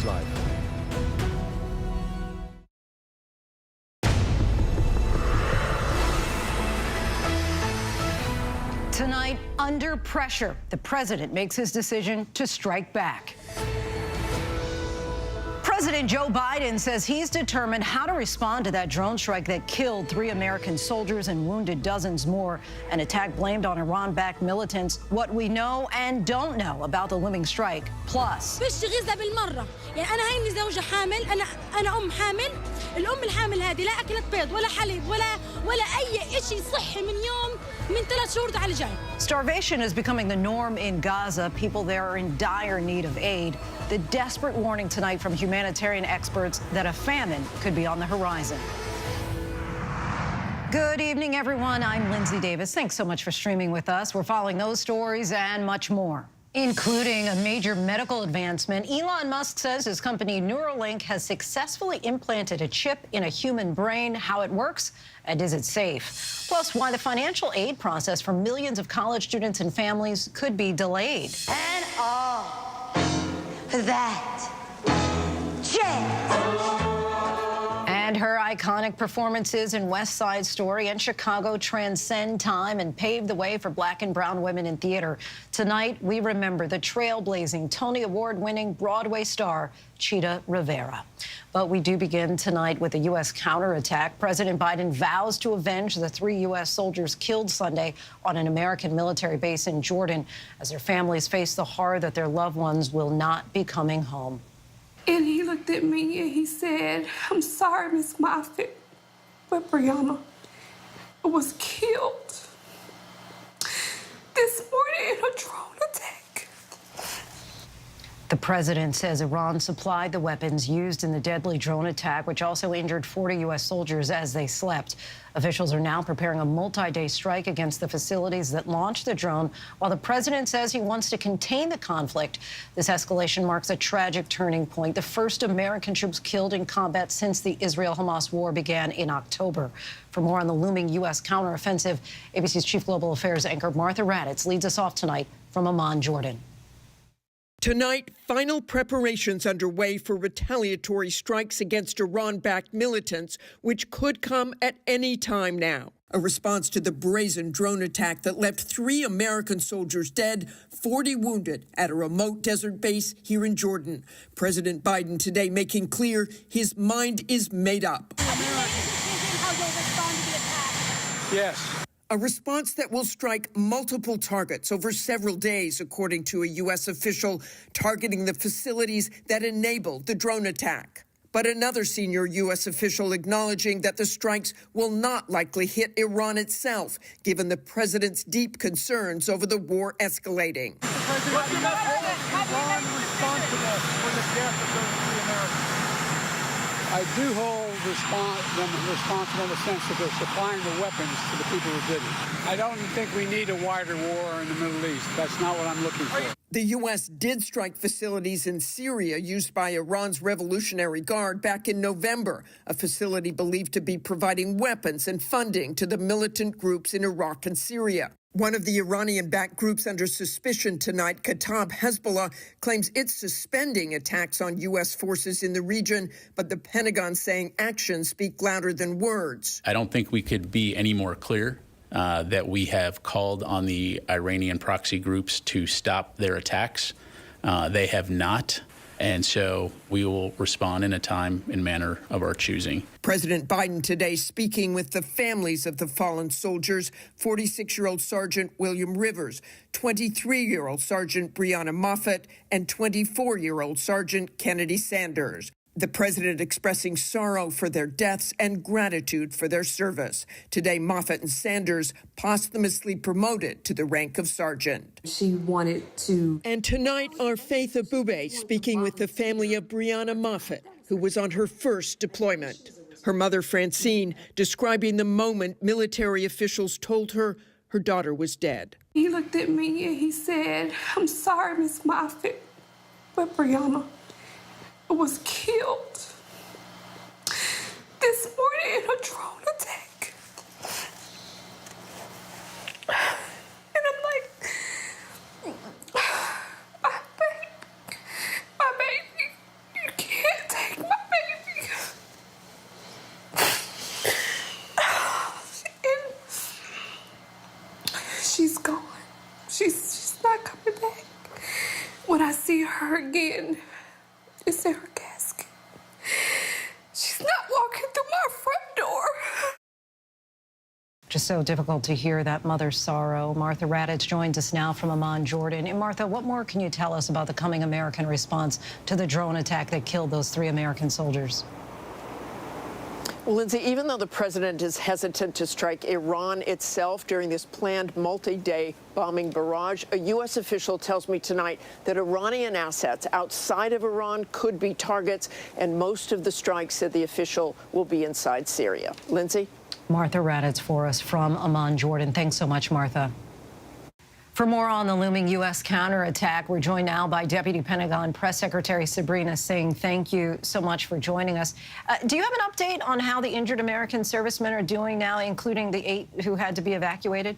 his life. Tonight, under pressure, the president makes his decision to strike back. President Joe Biden says he's determined how to respond to that drone strike that killed 3 American soldiers and wounded dozens more. An attack blamed on Iran-backed militants. What we know and don't know about the looming strike. Plus, يعني أنا هيني زوجة حامل، أنا أم حامل، الأم الحامل هذه لا أكلت بيض ولا حليب ولا أي شيء صحي من 3 شهور على الجاي. Starvation is becoming the norm in Gaza. People there are in dire need of aid. The desperate warning tonight from humanitarian experts that a famine could be on the horizon. Good evening, everyone. I'm Lindsay Davis. Thanks so much for streaming with us. We're following those stories and much more, including a major medical advancement. Elon Musk says his company Neuralink has successfully implanted a chip in a human brain. How it works and is it safe? Plus, why the financial aid process for millions of college students and families could be delayed. And all that jazz. And her iconic performances in West Side Story and Chicago transcend time and pave the way for Black and brown women in theater. Tonight, we remember the trailblazing Tony Award-winning Broadway star, Chita Rivera. But we do begin tonight with a U.S. counterattack. President Biden vows to avenge the 3 U.S. soldiers killed Sunday on an American military base in Jordan as their families face the horror that their loved ones will not be coming home. And he looked at me and he said, "I'm sorry, Miss Moffitt, but Brianna was killed this morning in a drone attack." The president says Iran supplied the weapons used in the deadly drone attack, which also injured 40 U.S. soldiers as they slept. Officials are now preparing a multi-day strike against the facilities that launched the drone, while the president says he wants to contain the conflict. This escalation marks a tragic turning point, the first American troops killed in combat since the Israel-Hamas war began in October. For more on the looming U.S. counteroffensive, ABC's chief global affairs anchor Martha Raddatz leads us off tonight from Amman, Jordan. Tonight, final preparations underway for retaliatory strikes against Iran-backed militants, which could come at any time now. A response to the brazen drone attack that left 3 American soldiers dead, 40 wounded at a remote desert base here in Jordan. President Biden today making clear his mind is made up. Yes. A response that will strike multiple targets over several days, according to a U.S. official, targeting the facilities that enabled the drone attack. But another senior U.S. official acknowledging that the strikes will not likely hit Iran itself, given the president's deep concerns over the war escalating. Iran responsible for the death of those 3 Americans. I do hold them responsible in the sense that they're supplying the weapons to the people who did it. I don't think we need a wider war in the Middle East. That's not what I'm looking for. The U.S. did strike facilities in Syria used by Iran's Revolutionary Guard back in November, a facility believed to be providing weapons and funding to the militant groups in Iraq and Syria. One of the Iranian-backed groups under suspicion tonight, Kataib Hezbollah, claims it's suspending attacks on U.S. forces in the region, but the Pentagon saying actions speak louder than words. I don't think we could be any more clear that we have called on the Iranian proxy groups to stop their attacks. They have not. And so we will respond in a time and manner of our choosing. President Biden today speaking with the families of the fallen soldiers, 46-year-old Sergeant William Rivers, 23-year-old Sergeant Brianna Moffitt, and 24-year-old Sergeant Kennedy Sanders. The president expressing sorrow for their deaths and gratitude for their service. Today, Moffitt and Sanders posthumously promoted to the rank of sergeant. She wanted to. And tonight, our Faith Abube speaking with the family of Brianna Moffitt, who was on her first deployment. Her mother, Francine, describing the moment military officials told her her daughter was dead. He looked at me and he said, "I'm sorry, Miss Moffitt, but Brianna was killed this morning in a drone attack." And I'm like, my baby, you It's in her casket. She's not walking through my front door. Just so difficult to hear that mother's sorrow. Martha Raddatz joins us now from Amman, Jordan. And Martha, what more can you tell us about the coming American response to the drone attack that killed those 3 American soldiers? Well, Lindsay, even though the president is hesitant to strike Iran itself during this planned multi-day bombing barrage, a U.S. official tells me tonight that Iranian assets outside of Iran could be targets, and most of the strikes, said the official, will be inside Syria. Lindsay? Martha Raddatz for us from Amman, Jordan. Thanks so much, Martha. For more on the looming U.S. counterattack, we're joined now by Deputy Pentagon Press Secretary Sabrina Singh. Thank you so much for joining us. Do you have an update on how the injured American servicemen are doing now, including the 8 who had to be evacuated?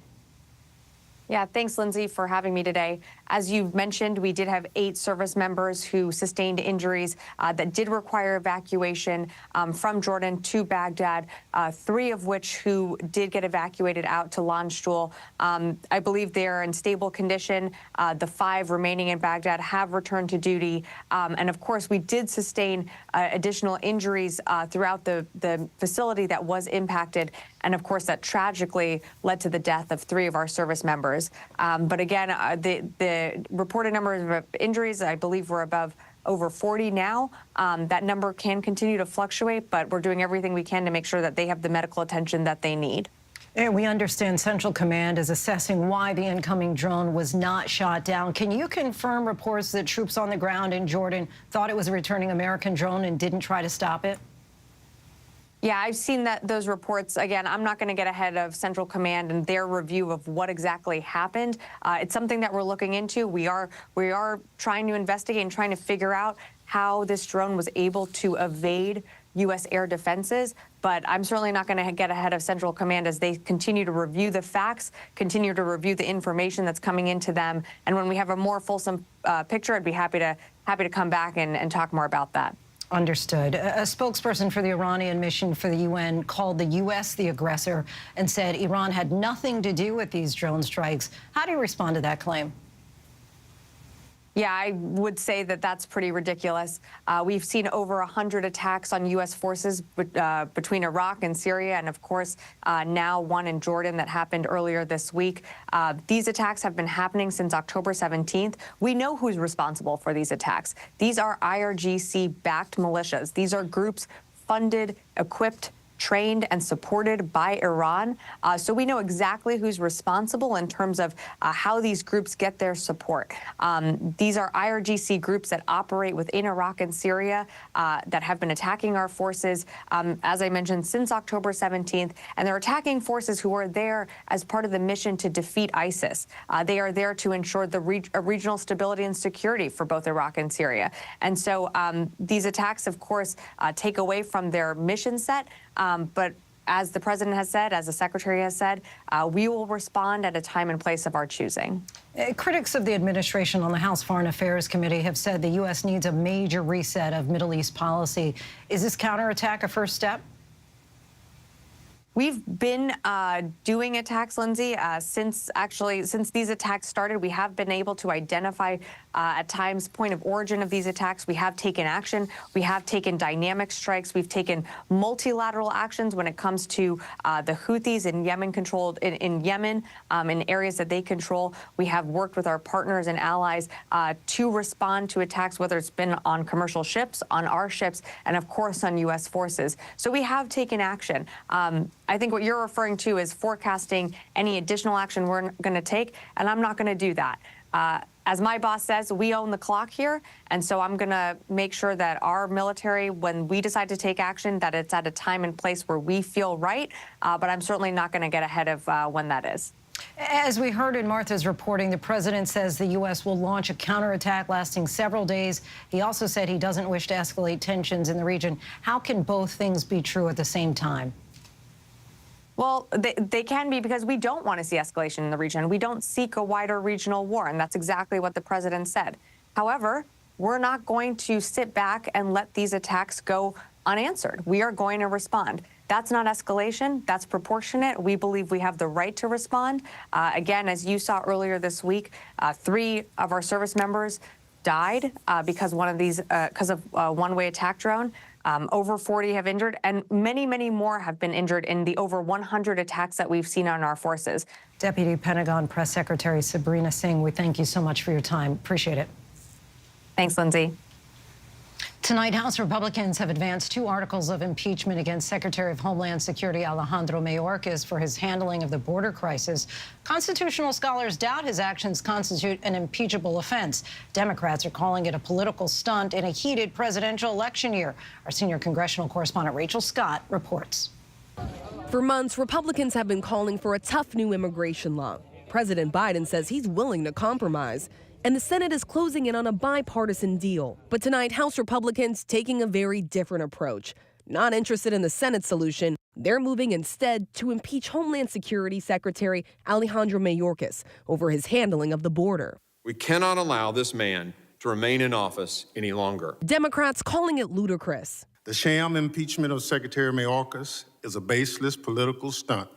Yeah, thanks, Lindsay, for having me today. As you've mentioned, we did have 8 service members who sustained injuries that did require evacuation from Jordan to Baghdad, 3 of which who did get evacuated out to Landstuhl. I believe they're in stable condition. The 5 remaining in Baghdad have returned to duty. And of course, we did sustain additional injuries throughout the facility that was impacted. And of course, that tragically led to the death of 3 of our service members. But again, the reported number of injuries, I believe, were above over 40 now. That number can continue to fluctuate, but we're doing everything we can to make sure that they have the medical attention that they need. And we understand Central Command is assessing why the incoming drone was not shot down. Can you confirm reports that troops on the ground in Jordan thought it was a returning American drone and didn't try to stop it? Yeah, I've seen those reports. Again, I'm not going to get ahead of Central Command and their review of what exactly happened. It's something that we're looking into. We are trying to investigate and trying to figure out how this drone was able to evade U.S. air defenses. But I'm certainly not going to get ahead of Central Command as they continue to review the facts, continue to review the information that's coming into them. And when we have a more fulsome picture, I'd be happy to come back and talk more about that. Understood. A spokesperson for the Iranian mission for the UN called the U.S. the aggressor and said Iran had nothing to do with these drone strikes. How do you respond to that claim? Yeah, I would say that that's pretty ridiculous. We've seen over 100 attacks on U.S. forces between Iraq and Syria, and of course, now one in Jordan that happened earlier this week. These attacks have been happening since October 17th. We know who's responsible for these attacks. These are IRGC-backed militias. These are groups funded, equipped, trained and supported by Iran. So we know exactly who's responsible in terms of how these groups get their support. These are IRGC groups that operate within Iraq and Syria that have been attacking our forces, as I mentioned, since October 17th. And they're attacking forces who are there as part of the mission to defeat ISIS. They are there to ensure the regional stability and security for both Iraq and Syria. And so these attacks, of course, take away from their mission set. But as the president has said, as the secretary has said, we will respond at a time and place of our choosing. Critics of the administration on the House Foreign Affairs Committee have said the U.S. needs a major reset of Middle East policy. Is this counterattack a first step? We've been doing attacks, Lindsay, since these attacks started. We have been able to identify at times point of origin of these attacks. We have taken action. We have taken dynamic strikes. We've taken multilateral actions when it comes to the Houthis in Yemen in areas that they control. We have worked with our partners and allies to respond to attacks, whether it's been on commercial ships, on our ships, and of course on U.S. forces. So we have taken action. I think what you're referring to is forecasting any additional action we're going to take, and I'm not going to do that. As my boss says, we own the clock here, and so I'm going to make sure that our military, when we decide to take action, that it's at a time and place where we feel right, but I'm certainly not going to get ahead of when that is. As we heard in Martha's reporting, the president says the U.S. will launch a counterattack lasting several days. He also said he doesn't wish to escalate tensions in the region. How can both things be true at the same time? Well, they can be, because we don't want to see escalation in the region. We don't seek a wider regional war, and that's exactly what the president said. However, we're not going to sit back and let these attacks go unanswered. We are going to respond. That's not escalation. That's proportionate. We believe we have the right to respond. Again, as you saw earlier this week, 3 of our service members died because of a one-way attack drone. Over 40 have injured, and many, many more have been injured in the over 100 attacks that we've seen on our forces. Deputy Pentagon Press Secretary Sabrina Singh, we thank you so much for your time. Appreciate it. Thanks, Lindsay. Tonight, House Republicans have advanced 2 articles of impeachment against Secretary of Homeland Security Alejandro Mayorkas for his handling of the border crisis. Constitutional scholars doubt his actions constitute an impeachable offense. Democrats are calling it a political stunt in a heated presidential election year. Our senior congressional correspondent Rachel Scott reports. For months, Republicans have been calling for a tough new immigration law. President Biden says he's willing to compromise, and the Senate is closing in on a bipartisan deal. But tonight, House Republicans taking a very different approach. Not interested in the Senate solution, they're moving instead to impeach Homeland Security Secretary Alejandro Mayorkas over his handling of the border. We cannot allow this man to remain in office any longer. Democrats calling it ludicrous. The sham impeachment of Secretary Mayorkas is a baseless political stunt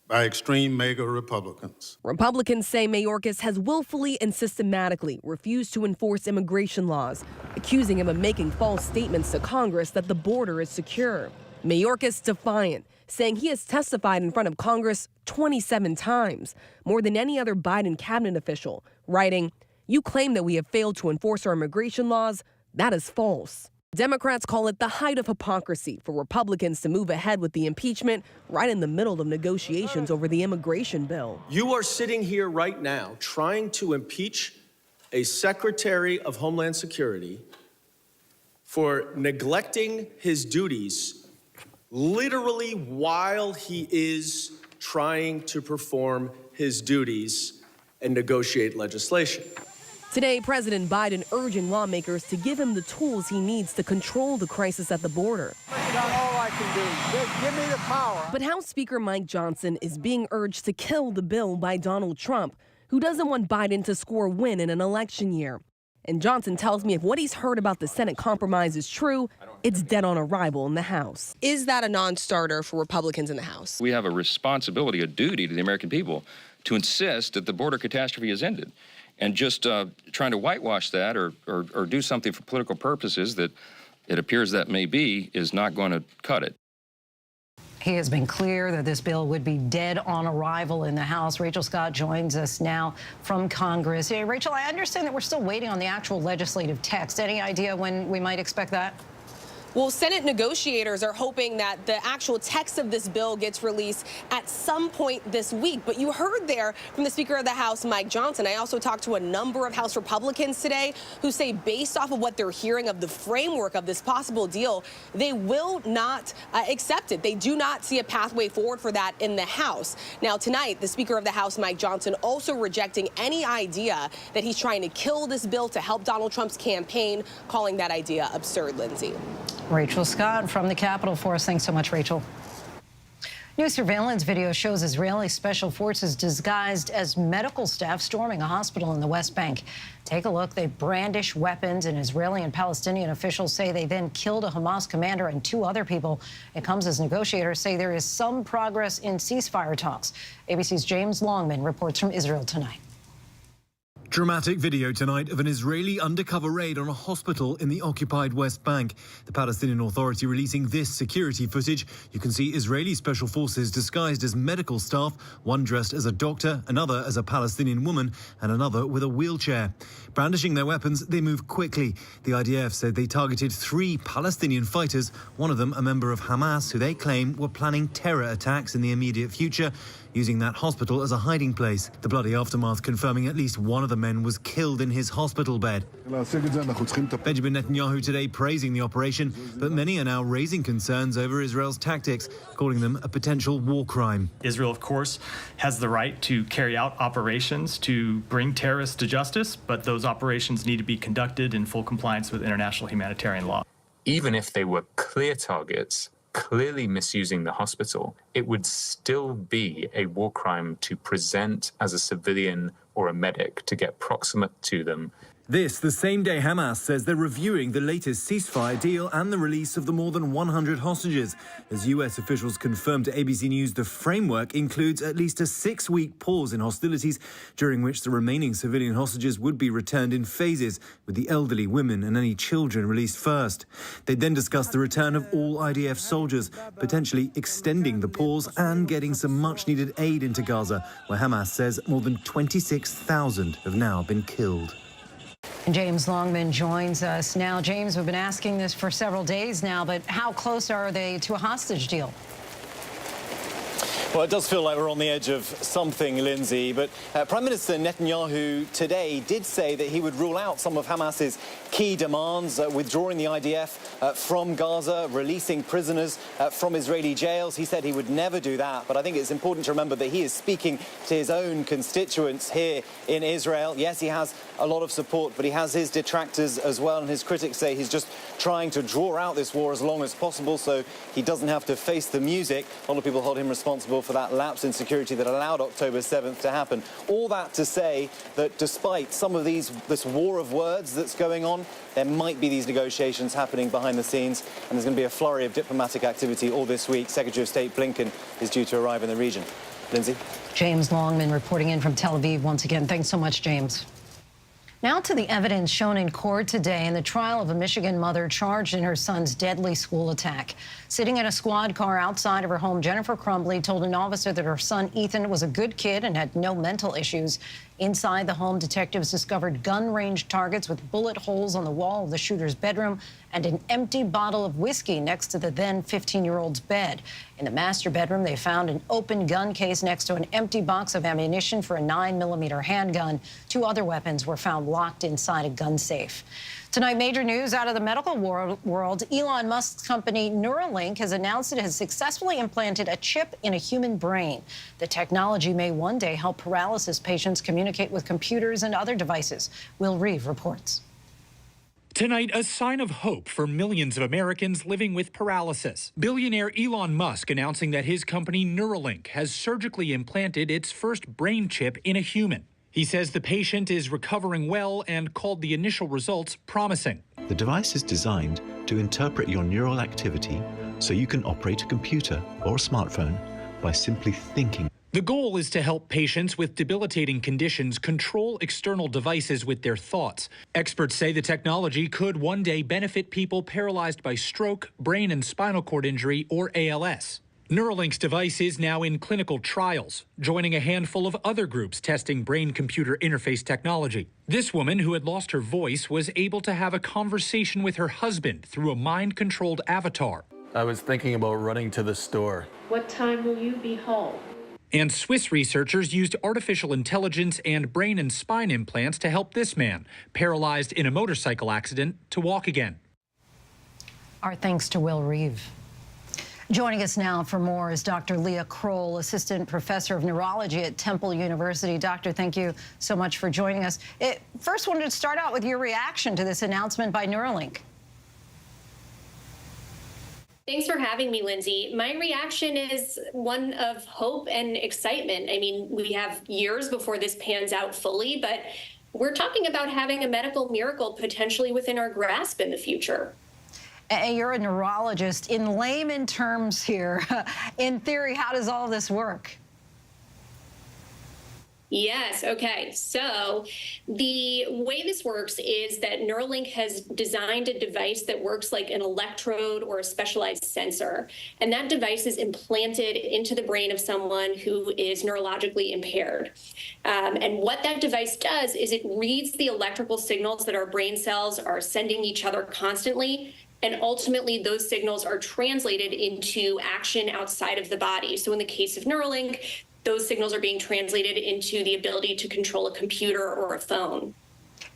by extreme MAGA Republicans. Republicans say Mayorkas has willfully and systematically refused to enforce immigration laws, accusing him of making false statements to Congress that the border is secure. Mayorkas defiant, saying he has testified in front of Congress 27 times, more than any other Biden cabinet official, writing, "You claim that we have failed to enforce our immigration laws. That is false." Democrats call it the height of hypocrisy for Republicans to move ahead with the impeachment right in the middle of negotiations over the immigration bill. You are sitting here right now trying to impeach a Secretary of Homeland Security for neglecting his duties literally while he is trying to perform his duties and negotiate legislation. Today, President Biden urging lawmakers to give him the tools he needs to control the crisis at the border. That's not all I can do. Just give me the power. But House Speaker Mike Johnson is being urged to kill the bill by Donald Trump, who doesn't want Biden to score a win in an election year. And Johnson tells me if what he's heard about the Senate compromise is true, it's dead on arrival in the House. Is that a non-starter for Republicans in the House? We have a responsibility, a duty to the American people to insist that the border catastrophe has ended. And just trying to whitewash that or do something for political purposes that it appears that may be is not going to cut it. He has been clear that this bill would be dead on arrival in the House. Rachel Scott joins us now from Congress. Hey, Rachel, I understand that we're still waiting on the actual legislative text. Any idea when we might expect that? Well, Senate negotiators are hoping that the actual text of this bill gets released at some point this week. But you heard there from the Speaker of the House, Mike Johnson. I also talked to a number of House Republicans today who say based off of what they're hearing of the framework of this possible deal, they will not accept it. They do not see a pathway forward for that in the House. Now, tonight, the Speaker of the House, Mike Johnson, also rejecting any idea that he's trying to kill this bill to help Donald Trump's campaign, calling that idea absurd, Lindsay. Rachel Scott from the Capitol for us. Thanks so much, Rachel. New surveillance video shows Israeli special forces disguised as medical staff storming a hospital in the West Bank. Take a look. They brandish weapons, and Israeli and Palestinian officials say they then killed a Hamas commander and 2 other people. It comes as negotiators say there is some progress in ceasefire talks. ABC's James Longman reports from Israel tonight. Dramatic video tonight of an Israeli undercover raid on a hospital in the occupied West Bank. The Palestinian Authority releasing this security footage. You can see Israeli special forces disguised as medical staff, one dressed as a doctor, another as a Palestinian woman, and another with a wheelchair. Brandishing their weapons, they move quickly. The IDF said they targeted 3 Palestinian fighters, one of them a member of Hamas, who they claim were planning terror attacks in the immediate future, using that hospital as a hiding place. The bloody aftermath confirming at least one of the men was killed in his hospital bed. Benjamin Netanyahu today praising the operation, but many are now raising concerns over Israel's tactics, calling them a potential war crime. Israel, of course, has the right to carry out operations to bring terrorists to justice, but those operations need to be conducted in full compliance with international humanitarian law. Even if they were clear targets, clearly misusing the hospital, it would still be a war crime to present as a civilian or a medic, to get proximate to them. This, the same day Hamas says they're reviewing the latest ceasefire deal and the release of the more than 100 hostages. As US officials confirmed to ABC News, the framework includes at least a 6-week pause in hostilities, during which the remaining civilian hostages would be returned in phases, with the elderly, women and any children released first. They'd then discuss the return of all IDF soldiers, potentially extending the pause and getting some much-needed aid into Gaza, where Hamas says more than 26,000 have now been killed. And James Longman joins us now. James, we've been asking this for several days now, but how close are they to a hostage deal? Well, it does feel like we're on the edge of something, Lindsay, but Prime Minister Netanyahu today did say that he would rule out some of Hamas's key demands, withdrawing the IDF from Gaza, releasing prisoners from Israeli jails. He said he would never do that, but I think it's important to remember that he is speaking to his own constituents here in Israel. Yes, he has a lot of support, but he has his detractors as well, and his critics say he's just trying to draw out this war as long as possible so he doesn't have to face the music. A lot of people hold him responsible for that lapse in security that allowed October 7th to happen. All that to say that despite some of this war of words that's going on, there might be these negotiations happening behind the scenes, and there's going to be a flurry of diplomatic activity all this week. Secretary of State Blinken is due to arrive in the region. Lindsay? James Longman reporting in from Tel Aviv once again. Thanks so much, James. Now to the evidence shown in court today in the trial of a Michigan mother charged in her son's deadly school attack. Sitting in a squad car outside of her home, Jennifer Crumbly told an officer that her son Ethan was a good kid and had no mental issues. Inside the home, detectives discovered gun-range targets with bullet holes on the wall of the shooter's bedroom and an empty bottle of whiskey next to the then 15-year-old's bed. In the master bedroom, they found an open gun case next to an empty box of ammunition for a 9mm handgun. 2 other weapons were found locked inside a gun safe. Tonight, major news out of the medical world. Elon Musk's company Neuralink has announced it has successfully implanted a chip in a human brain. The technology may one day help paralysis patients communicate with computers and other devices. Will Reeve reports. Tonight, a sign of hope for millions of Americans living with paralysis. Billionaire Elon Musk announcing that his company Neuralink has surgically implanted its first brain chip in a human. He says the patient is recovering well and called the initial results promising. The device is designed to interpret your neural activity so you can operate a computer or a smartphone by simply thinking. The goal is to help patients with debilitating conditions control external devices with their thoughts. Experts say the technology could one day benefit people paralyzed by stroke, brain and spinal cord injury, or ALS. Neuralink's device is now in clinical trials, joining a handful of other groups testing brain-computer interface technology. This woman, who had lost her voice, was able to have a conversation with her husband through a mind-controlled avatar. I was thinking about running to the store. What time will you be home? And Swiss researchers used artificial intelligence and brain and spine implants to help this man, paralyzed in a motorcycle accident, to walk again. Our thanks to Will Reeve. Joining us now for more is Dr. Leah Kroll, Assistant Professor of Neurology at Temple University. Doctor, thank you so much for joining us. First, wanted to start out with your reaction to this announcement by Neuralink. Thanks for having me, Lindsay. My reaction is one of hope and excitement. I mean, we have years before this pans out fully, but we're talking about having a medical miracle potentially within our grasp in the future. And you're a neurologist. In layman terms here, in theory, how does all this work? Yes. Okay. So the way this works is that Neuralink has designed a device that works like an electrode or a specialized sensor. And that device is implanted into the brain of someone who is neurologically impaired. And what that device does is it reads the electrical signals that our brain cells are sending each other constantly. And ultimately, those signals are translated into action outside of the body. So in the case of Neuralink, those signals are being translated into the ability to control a computer or a phone.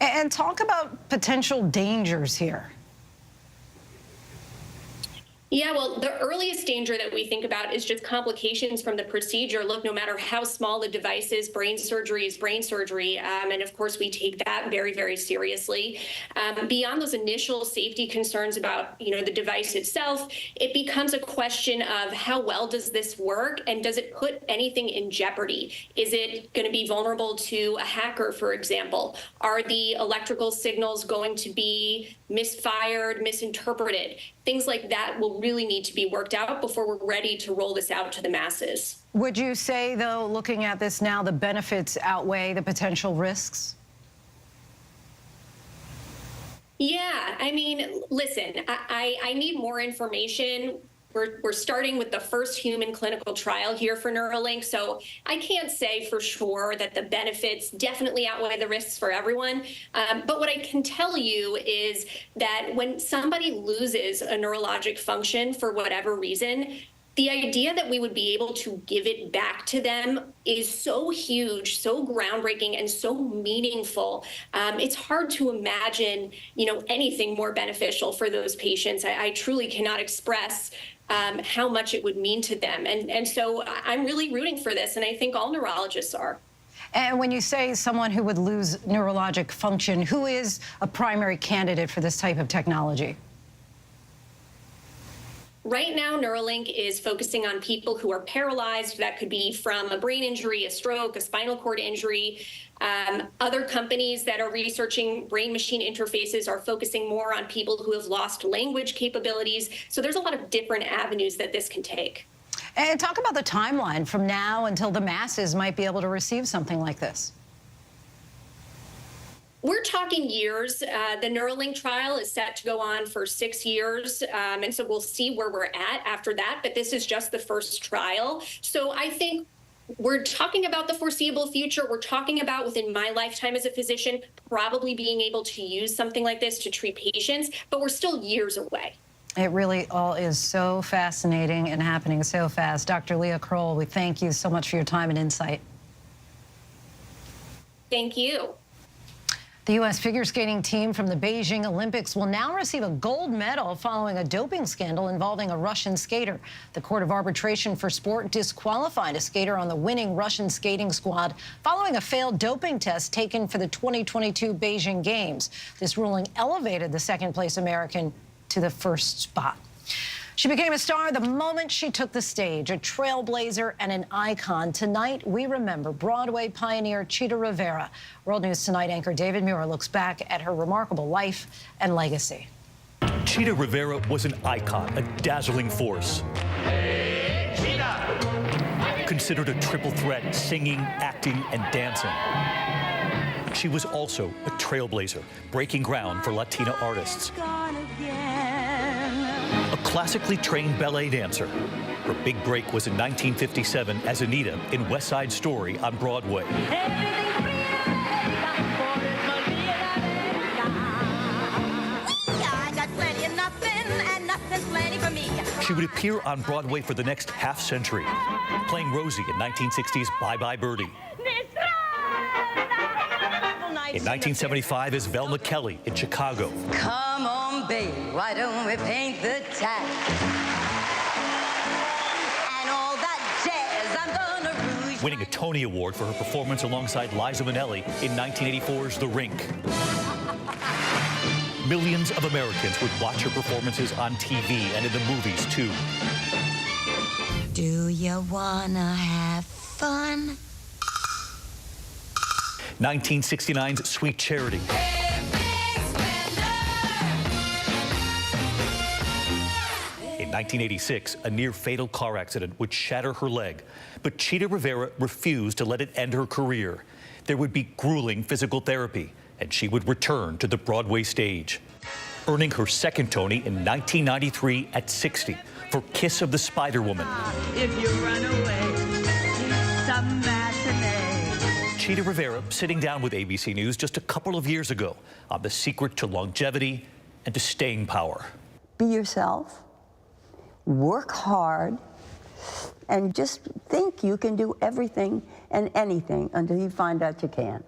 And talk about potential dangers here. Yeah, well, the earliest danger that we think about is just complications from the procedure. Look, no matter how small the device is, brain surgery is brain surgery. And of course, we take that very, very seriously. Beyond those initial safety concerns about, the device itself, it becomes a question of how well does this work and does it put anything in jeopardy? Is it going to be vulnerable to a hacker, for example? Are the electrical signals going to be misfired, misinterpreted? Things like that will really need to be worked out before we're ready to roll this out to the masses. Would you say, though, looking at this now, the benefits outweigh the potential risks? Yeah, I mean, listen, I need more information. We're starting with the first human clinical trial here for Neuralink, so I can't say for sure that the benefits definitely outweigh the risks for everyone. But what I can tell you is that when somebody loses a neurologic function for whatever reason, the idea that we would be able to give it back to them is so huge, so groundbreaking, and so meaningful. It's hard to imagine, anything more beneficial for those patients. I truly cannot express how much it would mean to them. And so I'm really rooting for this, and I think all neurologists are. And when you say someone who would lose neurologic function, who is a primary candidate for this type of technology? Right now, Neuralink is focusing on people who are paralyzed. That could be from a brain injury, a stroke, a spinal cord injury. Other companies that are researching brain-machine interfaces are focusing more on people who have lost language capabilities. So there's a lot of different avenues that this can take. And talk about the timeline from now until the masses might be able to receive something like this. We're talking years. The Neuralink trial is set to go on for 6 years. And so we'll see where we're at after that. But this is just the first trial. So I think we're talking about the foreseeable future. We're talking about within my lifetime as a physician, probably being able to use something like this to treat patients. But we're still years away. It really all is so fascinating and happening so fast. Dr. Leah Kroll, we thank you so much for your time and insight. Thank you. The U.S. figure skating team from the Beijing Olympics will now receive a gold medal following a doping scandal involving a Russian skater. The Court of Arbitration for Sport disqualified a skater on the winning Russian skating squad following a failed doping test taken for the 2022 Beijing Games. This ruling elevated the second-place American to the first spot. She became a star the moment she took the stage, a trailblazer and an icon. Tonight, we remember Broadway pioneer Chita Rivera. World News Tonight anchor David Muir looks back at her remarkable life and legacy. Chita Rivera was an icon, a dazzling force. Hey, Chita! Considered a triple threat, singing, acting, and dancing. She was also a trailblazer, breaking ground for Latina artists. A classically trained ballet dancer. Her big break was in 1957 as Anita in West Side Story on Broadway. She would appear on Broadway for the next half century, playing Rosie in 1960's Bye Bye Birdie. In 1975 as Velma Kelly in Chicago. Come on, babe, why don't we paint the town? And all that jazz, I'm gonna rouge. Winning a Tony Award for her performance alongside Liza Minnelli in 1984's The Rink. Millions of Americans would watch her performances on TV and in the movies, too. Do you wanna have fun? 1969's Sweet Charity. In 1986, a near-fatal car accident would shatter her leg, but Chita Rivera refused to let it end her career. There would be grueling physical therapy, and she would return to the Broadway stage, earning her second Tony in 1993 at 60 for Kiss of the Spider Woman. If you run away, some matinee. Chita Rivera sitting down with ABC News just a couple of years ago on the secret to longevity and to staying power. Be yourself, work hard, and just think you can do everything and anything until you find out you can't.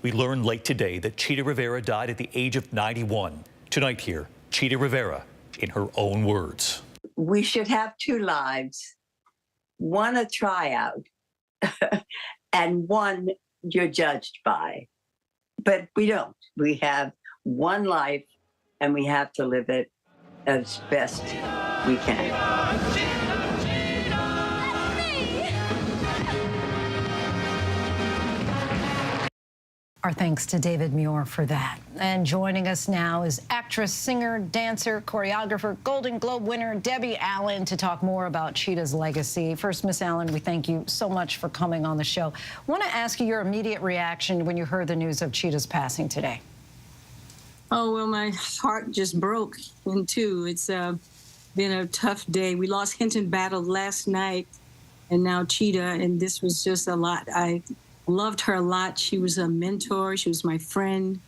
We learned late today that Chita Rivera died at the age of 91. Tonight here, Chita Rivera in her own words. we should have two lives, one a tryout and one you're judged by. But we don't. We have one life, and we have to live it as best we can. Our thanks to David Muir for that. And joining us now is actress, singer, dancer, choreographer, Golden Globe winner Debbie Allen to talk more about Cheetah's legacy. First, Miss Allen, we thank you so much for coming on the show. I want to ask you your immediate reaction when you heard the news of Cheetah's passing today. Oh, well, my heart just broke in two. It's been a tough day. We lost Hinton Battle last night, and now Cheetah, and this was just a lot. I loved her a lot. She was a mentor. She was my friend.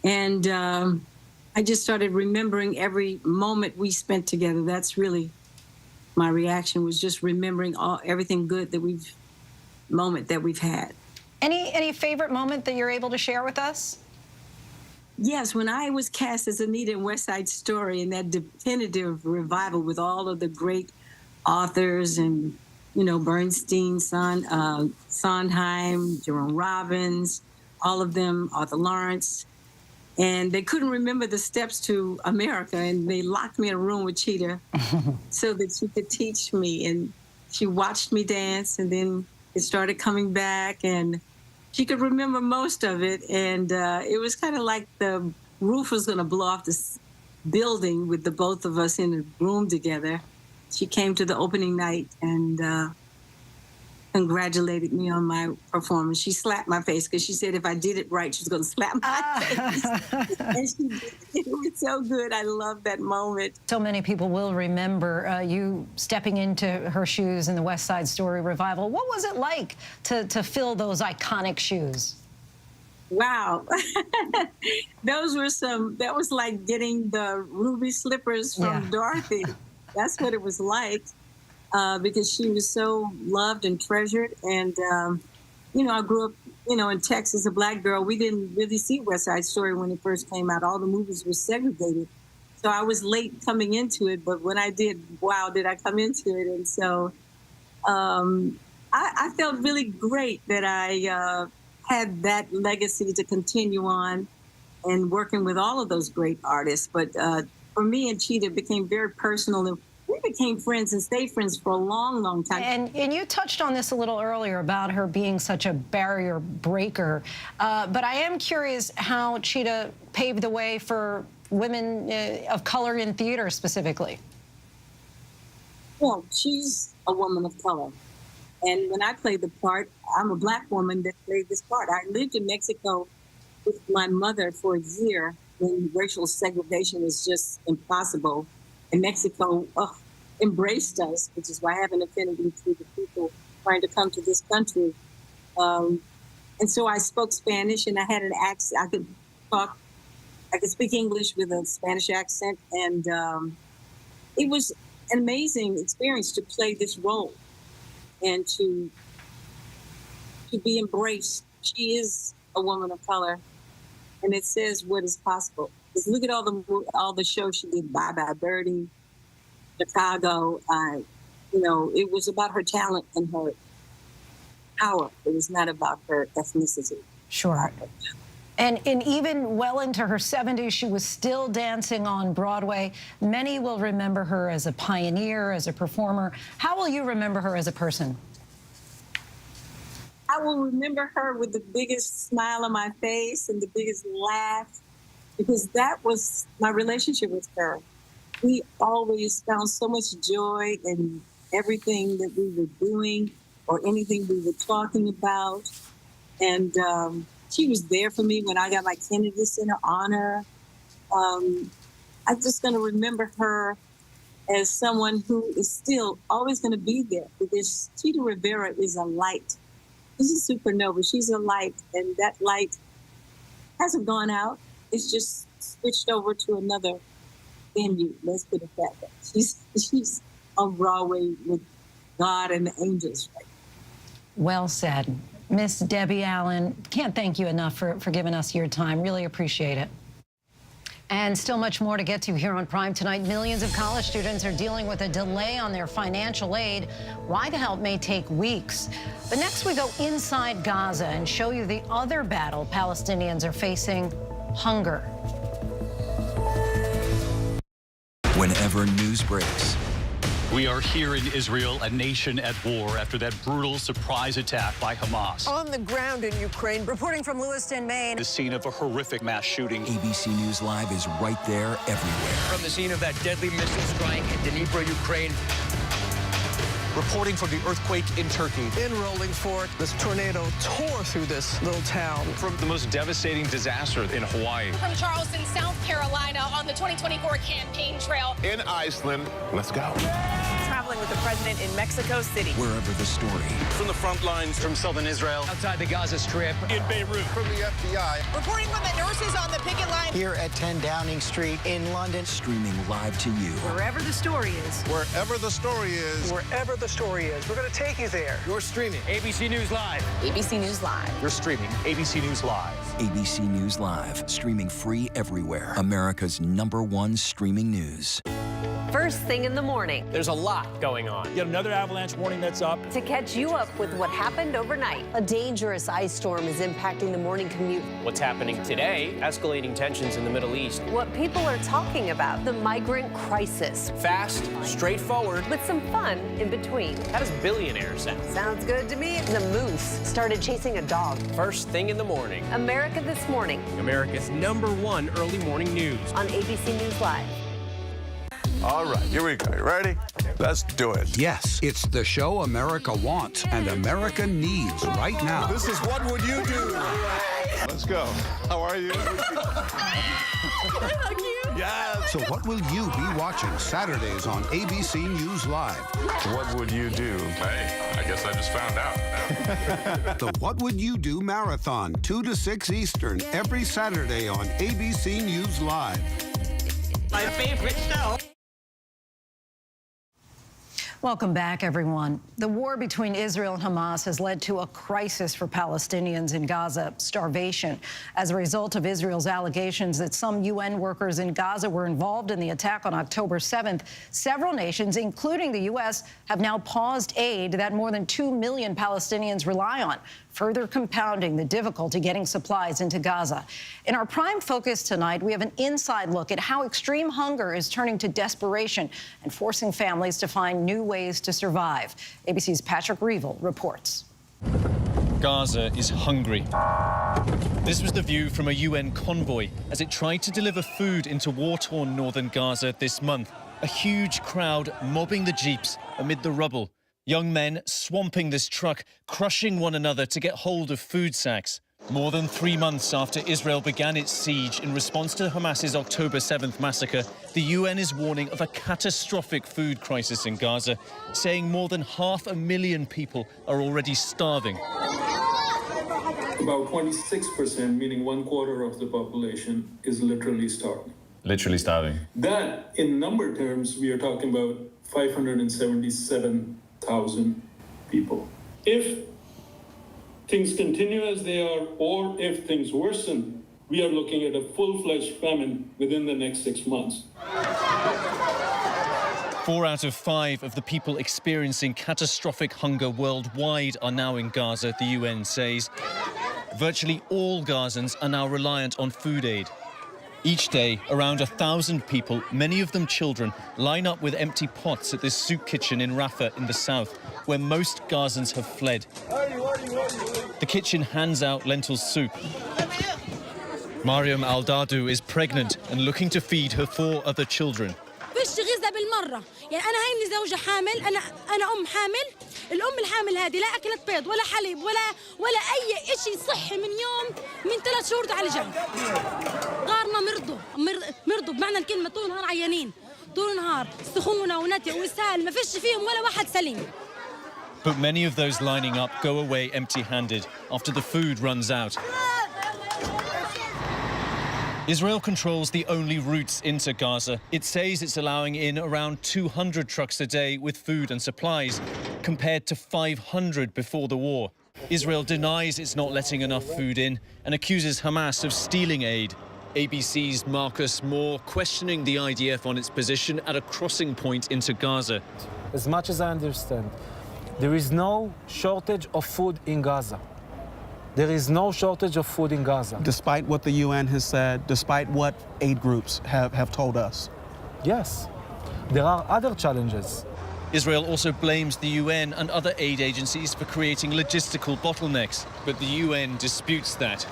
And I just started remembering every moment we spent together. That's really my reaction, was just remembering everything good that we've had. Any favorite moment that you're able to share with us? Yes, when I was cast as Anita in West Side Story, in that definitive revival with all of the great authors and, you know, Bernstein, Sondheim, Jerome Robbins, all of them, Arthur Lawrence. And they couldn't remember the steps to America, and they locked me in a room with Cheetah so that she could teach me. And she watched me dance, and then it started coming back, and she could remember most of it. And it was kind of like the roof was going to blow off this building with the both of us in a room together. She came to the opening night and congratulated me on my performance. She slapped my face because she said if I did it right, she was going to slap my face. And she did. It was so good. I love that moment. So many people will remember you stepping into her shoes in the West Side Story revival. What was it like to fill those iconic shoes? Wow. That was like getting the ruby slippers from Dorothy. That's what it was like. Because she was so loved and treasured. And, you know, I grew up, you know, in Texas, a black girl. We didn't really see West Side Story when it first came out. All the movies were segregated. So I was late coming into it. But when I did, wow, did I come into it. And so I felt really great that I had that legacy to continue on and working with all of those great artists. But for me and Cheetah, it became very personal. And we became friends and stayed friends for a long, long time. And you touched on this a little earlier about her being such a barrier breaker. But I am curious how Cheetah paved the way for women of color in theater specifically. Well, she's a woman of color. And when I played the part, I'm a black woman that played this part. I lived in Mexico with my mother for a year when racial segregation was just impossible. And Mexico embraced us, which is why I have an affinity to the people trying to come to this country. And so I spoke Spanish, and I had an accent. I could speak English with a Spanish accent, and it was an amazing experience to play this role and to be embraced. She is a woman of color, and it says what is possible. Because look at all the shows she did, Bye Bye Birdie, Chicago. You know, it was about her talent and her power. It was not about her ethnicity. Sure. And even well into her 70s, she was still dancing on Broadway. Many will remember her as a pioneer, as a performer. How will you remember her as a person? I will remember her with the biggest smile on my face and the biggest laugh, because that was my relationship with her. We always found so much joy in everything that we were doing or anything we were talking about. And she was there for me when I got my Kennedy Center honor. I'm just going to remember her as someone who is still always going to be there, because Cheetah Rivera is a light. She's a supernova. She's a light, and that light hasn't gone out. It's just switched over to another venue. Let's put it that way. She's on Broadway with God and the angels right now. Well said. Miss Debbie Allen, can't thank you enough for giving us your time. Really appreciate it. And still much more to get to here on Prime tonight. Millions of college students are dealing with a delay on their financial aid. Why the help may take weeks. But next we go inside Gaza and show you the other battle Palestinians are facing: hunger. Whenever news breaks, We are here in Israel, a nation at war after that brutal surprise attack by Hamas. On the ground in Ukraine, reporting from Lewiston, Maine. The scene of a horrific mass shooting. ABC News Live is right there everywhere. From the scene of that deadly missile strike in Dnipro, Ukraine. Reporting from the earthquake in Turkey. In Rolling Fork, this tornado tore through this little town. From the most devastating disaster in Hawaii. From Charleston, South Carolina, on the 2024 campaign trail. In Iceland. Let's go. Traveling with the president in Mexico City. Wherever the story. From the front lines. From southern Israel. Outside the Gaza Strip. In Beirut. From the FBI. Reporting from the nurses on the picket line. Here at 10 Downing Street in London. Streaming live to you. Wherever the story is. Wherever the story is. Wherever the story is. We're going to take you there. You're streaming ABC News Live. ABC News Live. You're streaming ABC News Live. ABC News Live. Streaming free everywhere. America's #1 streaming news. First thing in the morning. There's a lot going on. Yet another avalanche warning that's up. To catch you up with what happened overnight. A dangerous ice storm is impacting the morning commute. What's happening today? Escalating tensions in the Middle East. What people are talking about. The migrant crisis. Fast, straightforward. With some fun in between. How does billionaire sound? Sounds good to me. The moose started chasing a dog. First thing in the morning. America This Morning. America's #1 early morning news. On ABC News Live. All right, here we go. You ready? Let's do it. Yes, it's the show America wants and America needs right now. This is What Would You Do? Let's go. How are you? Yes. So what will you be watching Saturdays on ABC News Live? What would you do? Hey, I guess I just found out. The What Would You Do Marathon, 2 to 6 Eastern, every Saturday on ABC News Live. My favorite show. Welcome back, everyone. The war between Israel and Hamas has led to a crisis for Palestinians in Gaza: starvation. As a result of Israel's allegations that some UN workers in Gaza were involved in the attack on October 7th, several nations, including the U.S., have now paused aid that more than 2 million Palestinians rely on, further compounding the difficulty getting supplies into Gaza. In our prime focus tonight, we have an inside look at how extreme hunger is turning to desperation and forcing families to find new ways to survive. ABC's Patrick Reevell reports. Gaza is hungry. This was the view from a UN convoy as it tried to deliver food into war-torn northern Gaza this month. A huge crowd mobbing the jeeps amid the rubble. Young men swamping this truck, crushing one another to get hold of food sacks. More than 3 months after Israel began its siege in response to Hamas's October 7th massacre, the UN is warning of a catastrophic food crisis in Gaza, saying more than 500,000 people are already starving. About 26%, meaning 1/4 of the population, is literally starving. Literally starving. That, in number terms, we are talking about 577,000 people. If things continue as they are, or if things worsen, we are looking at a full-fledged famine within the next 6 months. 4 out of 5 of the people experiencing catastrophic hunger worldwide are now in Gaza, the UN says. Virtually all Gazans are now reliant on food aid. Each day, around 1,000 people, many of them children, line up with empty pots at this soup kitchen in Rafah in the south, where most Gazans have fled. The kitchen hands out lentil soup. Mariam Al-Dadu is pregnant and looking to feed her 4 other children. فيش غذاء بالمرة، يعني أنا هيني زوجة حامل، أنا أم حامل، الأم الحامل هذه لا أكلت بيض ولا حليب ولا أي شيء صحي من 3 شهور على جنب. غارنا مرضوا بمعنى الكلمة، طول النهار عيانين، طول النهار سخونة ونتي وإسهال، ما فيش فيهم ولا واحد سليم. But many of those lining up go away empty-handed after the food runs out. Israel controls the only routes into Gaza. It says it's allowing in around 200 trucks a day with food and supplies, compared to 500 before the war. Israel denies it's not letting enough food in and accuses Hamas of stealing aid. ABC's Marcus Moore questioning the IDF on its position at a crossing point into Gaza. As much as I understand, there is no shortage of food in Gaza. There is no shortage of food in Gaza. Despite what the UN has said, despite what aid groups have told us. Yes, there are other challenges. Israel also blames the UN and other aid agencies for creating logistical bottlenecks, but the UN disputes that,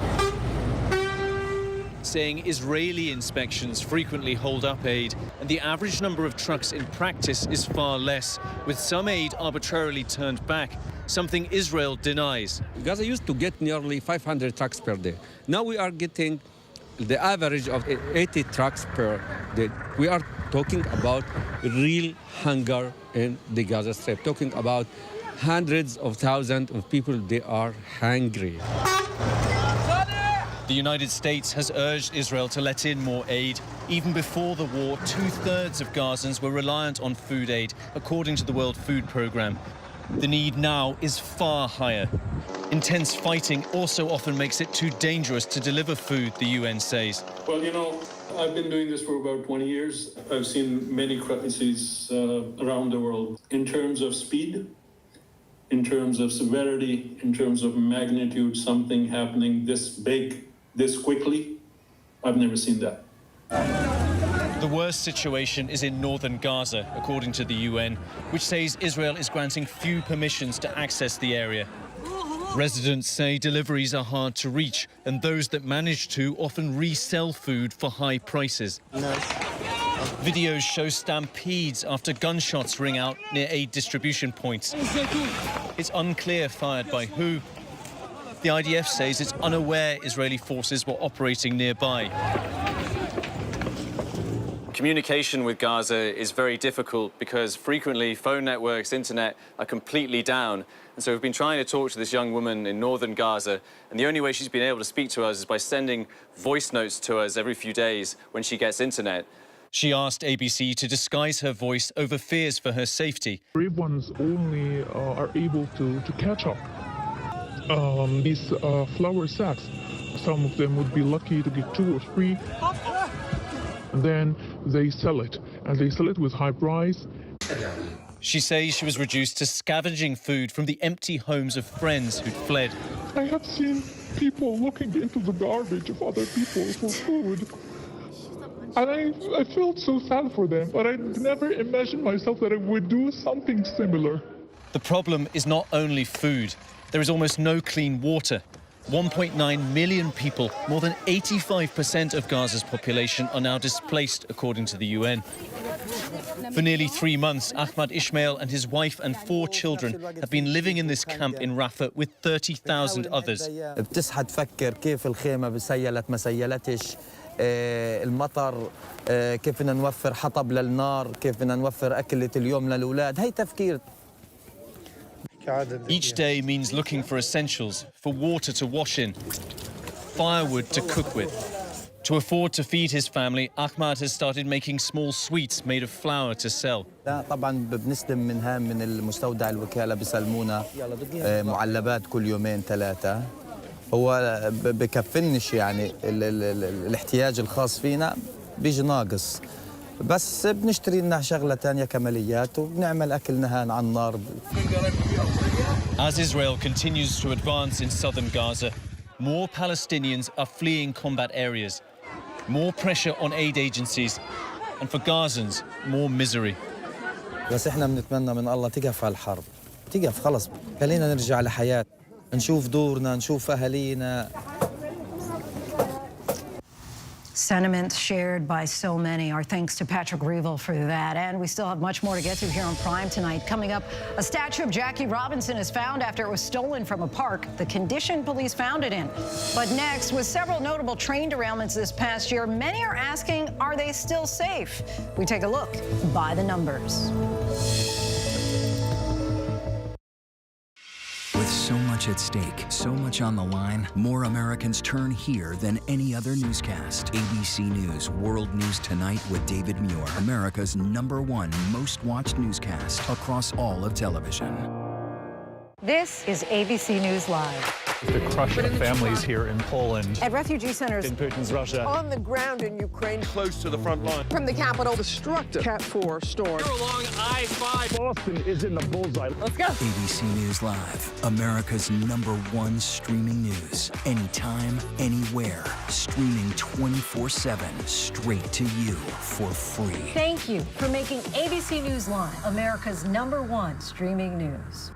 saying Israeli inspections frequently hold up aid, and the average number of trucks in practice is far less, with some aid arbitrarily turned back, something Israel denies. Gaza used to get nearly 500 trucks per day. Now we are getting the average of 80 trucks per day. We are talking about real hunger in the Gaza Strip, talking about hundreds of thousands of people, they are hungry. The United States has urged Israel to let in more aid. Even before the war, 2/3 of Gazans were reliant on food aid, according to the World Food Programme. The need now is far higher. Intense fighting also often makes it too dangerous to deliver food, the UN says. Well, you know, I've been doing this for about 20 years. I've seen many crises around the world in terms of speed, in terms of severity, in terms of magnitude, something happening this big, this quickly. I've never seen that. The worst situation is in northern Gaza, according to the UN, which says Israel is granting few permissions to access the area. Residents say deliveries are hard to reach, and those that manage to often resell food for high prices. Videos show stampedes after gunshots ring out near aid distribution points. It's unclear fired by who. The IDF says it's unaware Israeli forces were operating nearby. Communication with Gaza is very difficult because frequently phone networks, internet are completely down. And so we've been trying to talk to this young woman in northern Gaza, and the only way she's been able to speak to us is by sending voice notes to us every few days when she gets internet. She asked ABC to disguise her voice over fears for her safety. Brave ones only are able to catch up. These flour sacks, some of them would be lucky to get 2 or 3. And then they sell it, and they sell it with high price. She says she was reduced to scavenging food from the empty homes of friends who'd fled. I have seen people looking into the garbage of other people for food. And I felt so sad for them, but I never imagined myself that I would do something similar. The problem is not only food. There is almost no clean water. 1.9 million people, more than 85% of Gaza's population, are now displaced, according to the UN. For nearly 3 months, Ahmad Ismail and his wife and 4 children have been living in this camp in Rafah with 30,000 others. بتصحى تفكر كيف الخيمة سيلت ما سيلتش المطر كيف بدنا نوفر حطب للنار كيف بدنا نوفر أكلة اليوم للأولاد هي تفكير. Each day means looking for essentials, for water to wash in, firewood to cook with. To afford to feed his family, Ahmad has started making small sweets made of flour to sell. طبعا بنستلم من المستودع الوكالة بيسلمونا معلبات كل 2-3. هو بكفنش يعني الاحتياج الخاص فينا بيجي ناقص. بس بنشتري لنا شغلة تانية كماليات وبنعمل أكلنا هان على النار. As Israel continues to advance in southern Gaza, more Palestinians are fleeing combat areas, more pressure on aid agencies, and for Gazans, more misery. بس احنا بنتمنى من الله تقف على الحرب، تقف خلص، خلينا نرجع لحياة، نشوف دورنا، نشوف أهالينا. Sentiments shared by so many. Our thanks to Patrick Reevell for that. And we still have much more to get to here on Prime tonight. Coming up, a statue of Jackie Robinson is found after it was stolen from a park. The condition police found it in. But next, with several notable train derailments this past year, many are asking, are they still safe? We take a look by the numbers. With so much at stake, so much on the line, more Americans turn here than any other newscast. ABC News World News Tonight with David Muir, America's #1 most watched newscast across all of television. This is ABC News Live. The crush of families here in Poland. At refugee centers in Putin's Russia. On the ground in Ukraine, Close to the front line. from the capital, destructive Cat 4 storm. Along I-5. Boston is in the bullseye. Let's go. ABC News Live, America's #1 streaming news. Anytime, anywhere. Streaming 24/7, straight to you for free. Thank you for making ABC News Live America's #1 streaming news.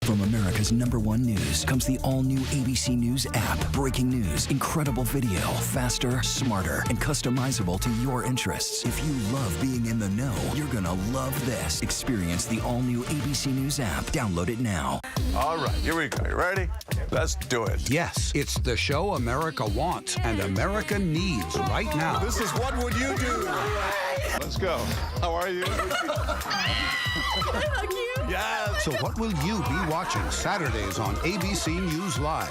From America's #1 news comes the all-new ABC News app. Breaking news, incredible video, faster, smarter, and customizable to your interests. If you love being in the know, you're gonna love this. Experience the all-new ABC News app. Download it now. All right, here we go. You ready? Let's do it. Yes, it's the show America wants and America needs right now. This is What Would You Do? Let's go. How are you? Yes. So what will you be watching Saturdays on ABC News Live?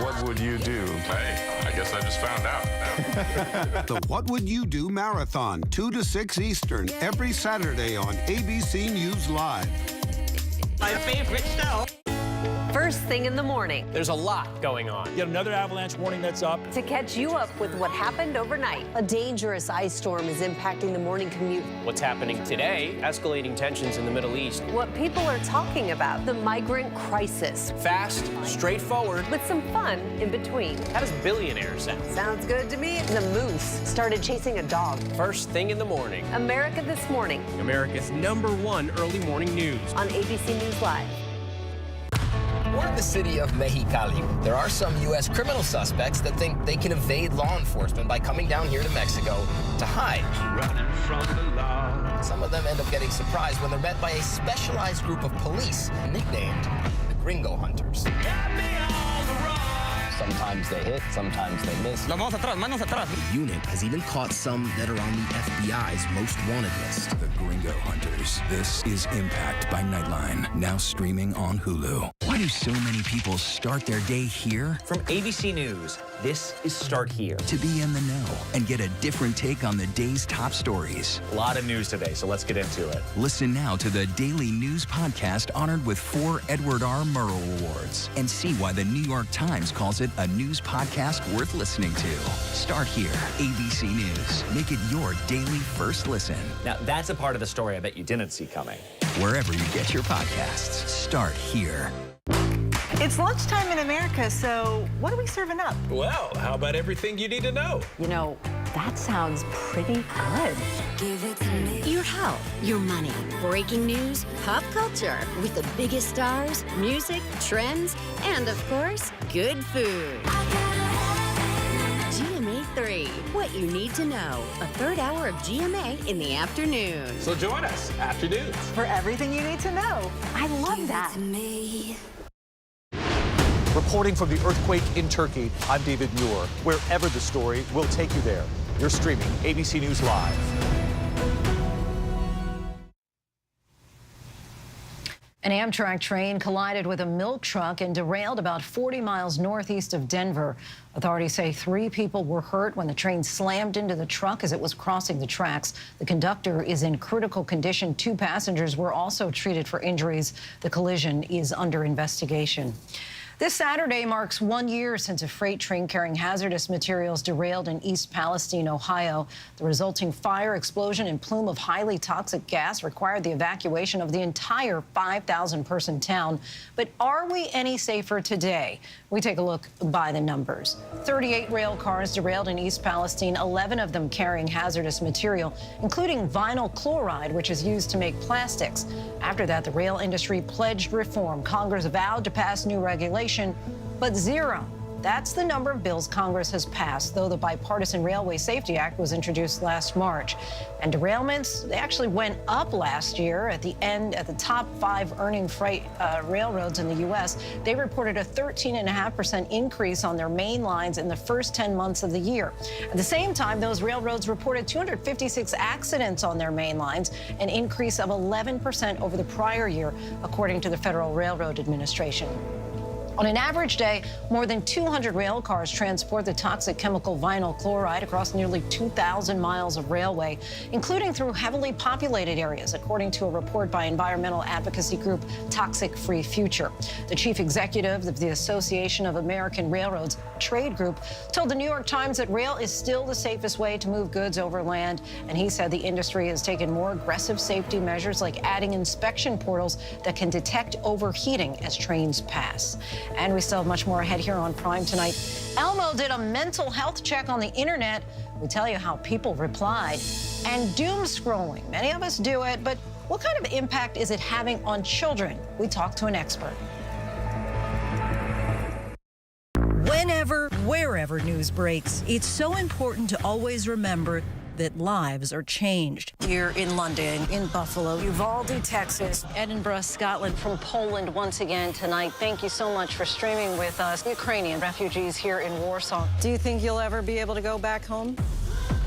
What would you do? Hey, I guess I just found out. The What Would You Do Marathon, 2 to 6 Eastern, every Saturday on ABC News Live. My favorite show. First thing in the morning. There's a lot going on. Yet another avalanche warning that's up. To catch you up with what happened overnight. A dangerous ice storm is impacting the morning commute. What's happening today? Escalating tensions in the Middle East. What people are talking about. The migrant crisis. Fast, straightforward. With some fun in between. How does billionaire sound? Sounds good to me. The moose started chasing a dog. First thing in the morning. America This Morning. America's #1 early morning news. On ABC News Live. We're in the city of Mexicali. There are some U.S. criminal suspects that think they can evade law enforcement by coming down here to Mexico to hide. Running from the law. Some of them end up getting surprised when they're met by a specialized group of police nicknamed the Gringo Hunters. Sometimes they hit, sometimes they miss. Manos atrás. The unit has even caught some that are on the FBI's most wanted list. The Gringo Hunters. This is Impact by Nightline, now streaming on Hulu. Why do so many people start their day here? From ABC News, this is Start Here. To be in the know and get a different take on the day's top stories. A lot of news today, so let's get into it. Listen now to the Daily News Podcast honored with 4 Edward R. Murrow Awards and see why the New York Times calls it a news podcast worth listening to. Start Here, ABC News. Make it your daily first listen. Now, that's a part of the story I bet you didn't see coming. Wherever you get your podcasts, Start Here. It's lunchtime in America, so what are we serving up? Well, how about everything you need to know? You know, that sounds pretty good. Give it to me. Your health, your money, breaking news, pop culture, with the biggest stars, music, trends, and of course, good food. GMA 3, what you need to know. A third hour of GMA in the afternoon. So join us, afternoons. For everything you need to know. I love that. Reporting from the earthquake in Turkey, I'm David Muir. Wherever the story, we'll take you there. You're streaming ABC News Live. An Amtrak train collided with a milk truck and derailed about 40 miles northeast of Denver. Authorities say 3 people were hurt when the train slammed into the truck as it was crossing the tracks. The conductor is in critical condition. 2 passengers were also treated for injuries. The collision is under investigation. This Saturday marks 1 year since a freight train carrying hazardous materials derailed in East Palestine, Ohio. The resulting fire, explosion, and plume of highly toxic gas required the evacuation of the entire 5,000-person town. But are we any safer today? We take a look by the numbers. 38 rail cars derailed in East Palestine, 11 of them carrying hazardous material, including vinyl chloride, which is used to make plastics. After that, the rail industry pledged reform. Congress vowed to pass new regulations, but 0. That's the number of bills Congress has passed, though the Bipartisan Railway Safety Act was introduced last March. And derailments, they actually went up last year at the top 5 earning freight railroads in the U.S. They reported a 13.5% increase on their main lines in the first 10 months of the year. At the same time, those railroads reported 256 accidents on their main lines, an increase of 11% over the prior year, according to the Federal Railroad Administration. On an average day, more than 200 rail cars transport the toxic chemical vinyl chloride across nearly 2,000 miles of railway, including through heavily populated areas, according to a report by environmental advocacy group Toxic Free Future. The chief executive of the Association of American Railroads trade group told the New York Times that rail is still the safest way to move goods over land, and he said the industry has taken more aggressive safety measures like adding inspection portals that can detect overheating as trains pass. And we still have much more ahead here on Prime tonight. Elmo did a mental health check on the internet. We tell you how people replied. And doom scrolling. Many of us do it, but what kind of impact is it having on children? We talk to an expert. Whenever, wherever news breaks, it's so important to always remember that lives are changed. Here in London, in Buffalo, Uvalde, Texas, Edinburgh, Scotland, from Poland once again tonight. Thank you so much for streaming with us. Ukrainian refugees here in Warsaw. Do you think you'll ever be able to go back home?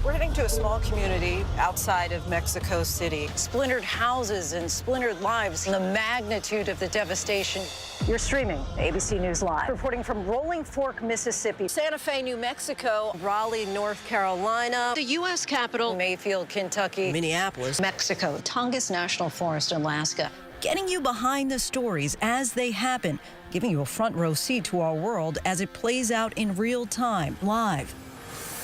We're heading to a small community outside of Mexico City. Splintered houses and splintered lives, and the magnitude of the devastation. You're streaming ABC News Live. Reporting from Rolling Fork, Mississippi, Santa Fe, New Mexico, Raleigh, North Carolina, the U.S. Capitol, Mayfield, Kentucky, Minneapolis, Mexico, Tongass National Forest, Alaska. Getting you behind the stories as they happen, giving you a front row seat to our world as it plays out in real time, live.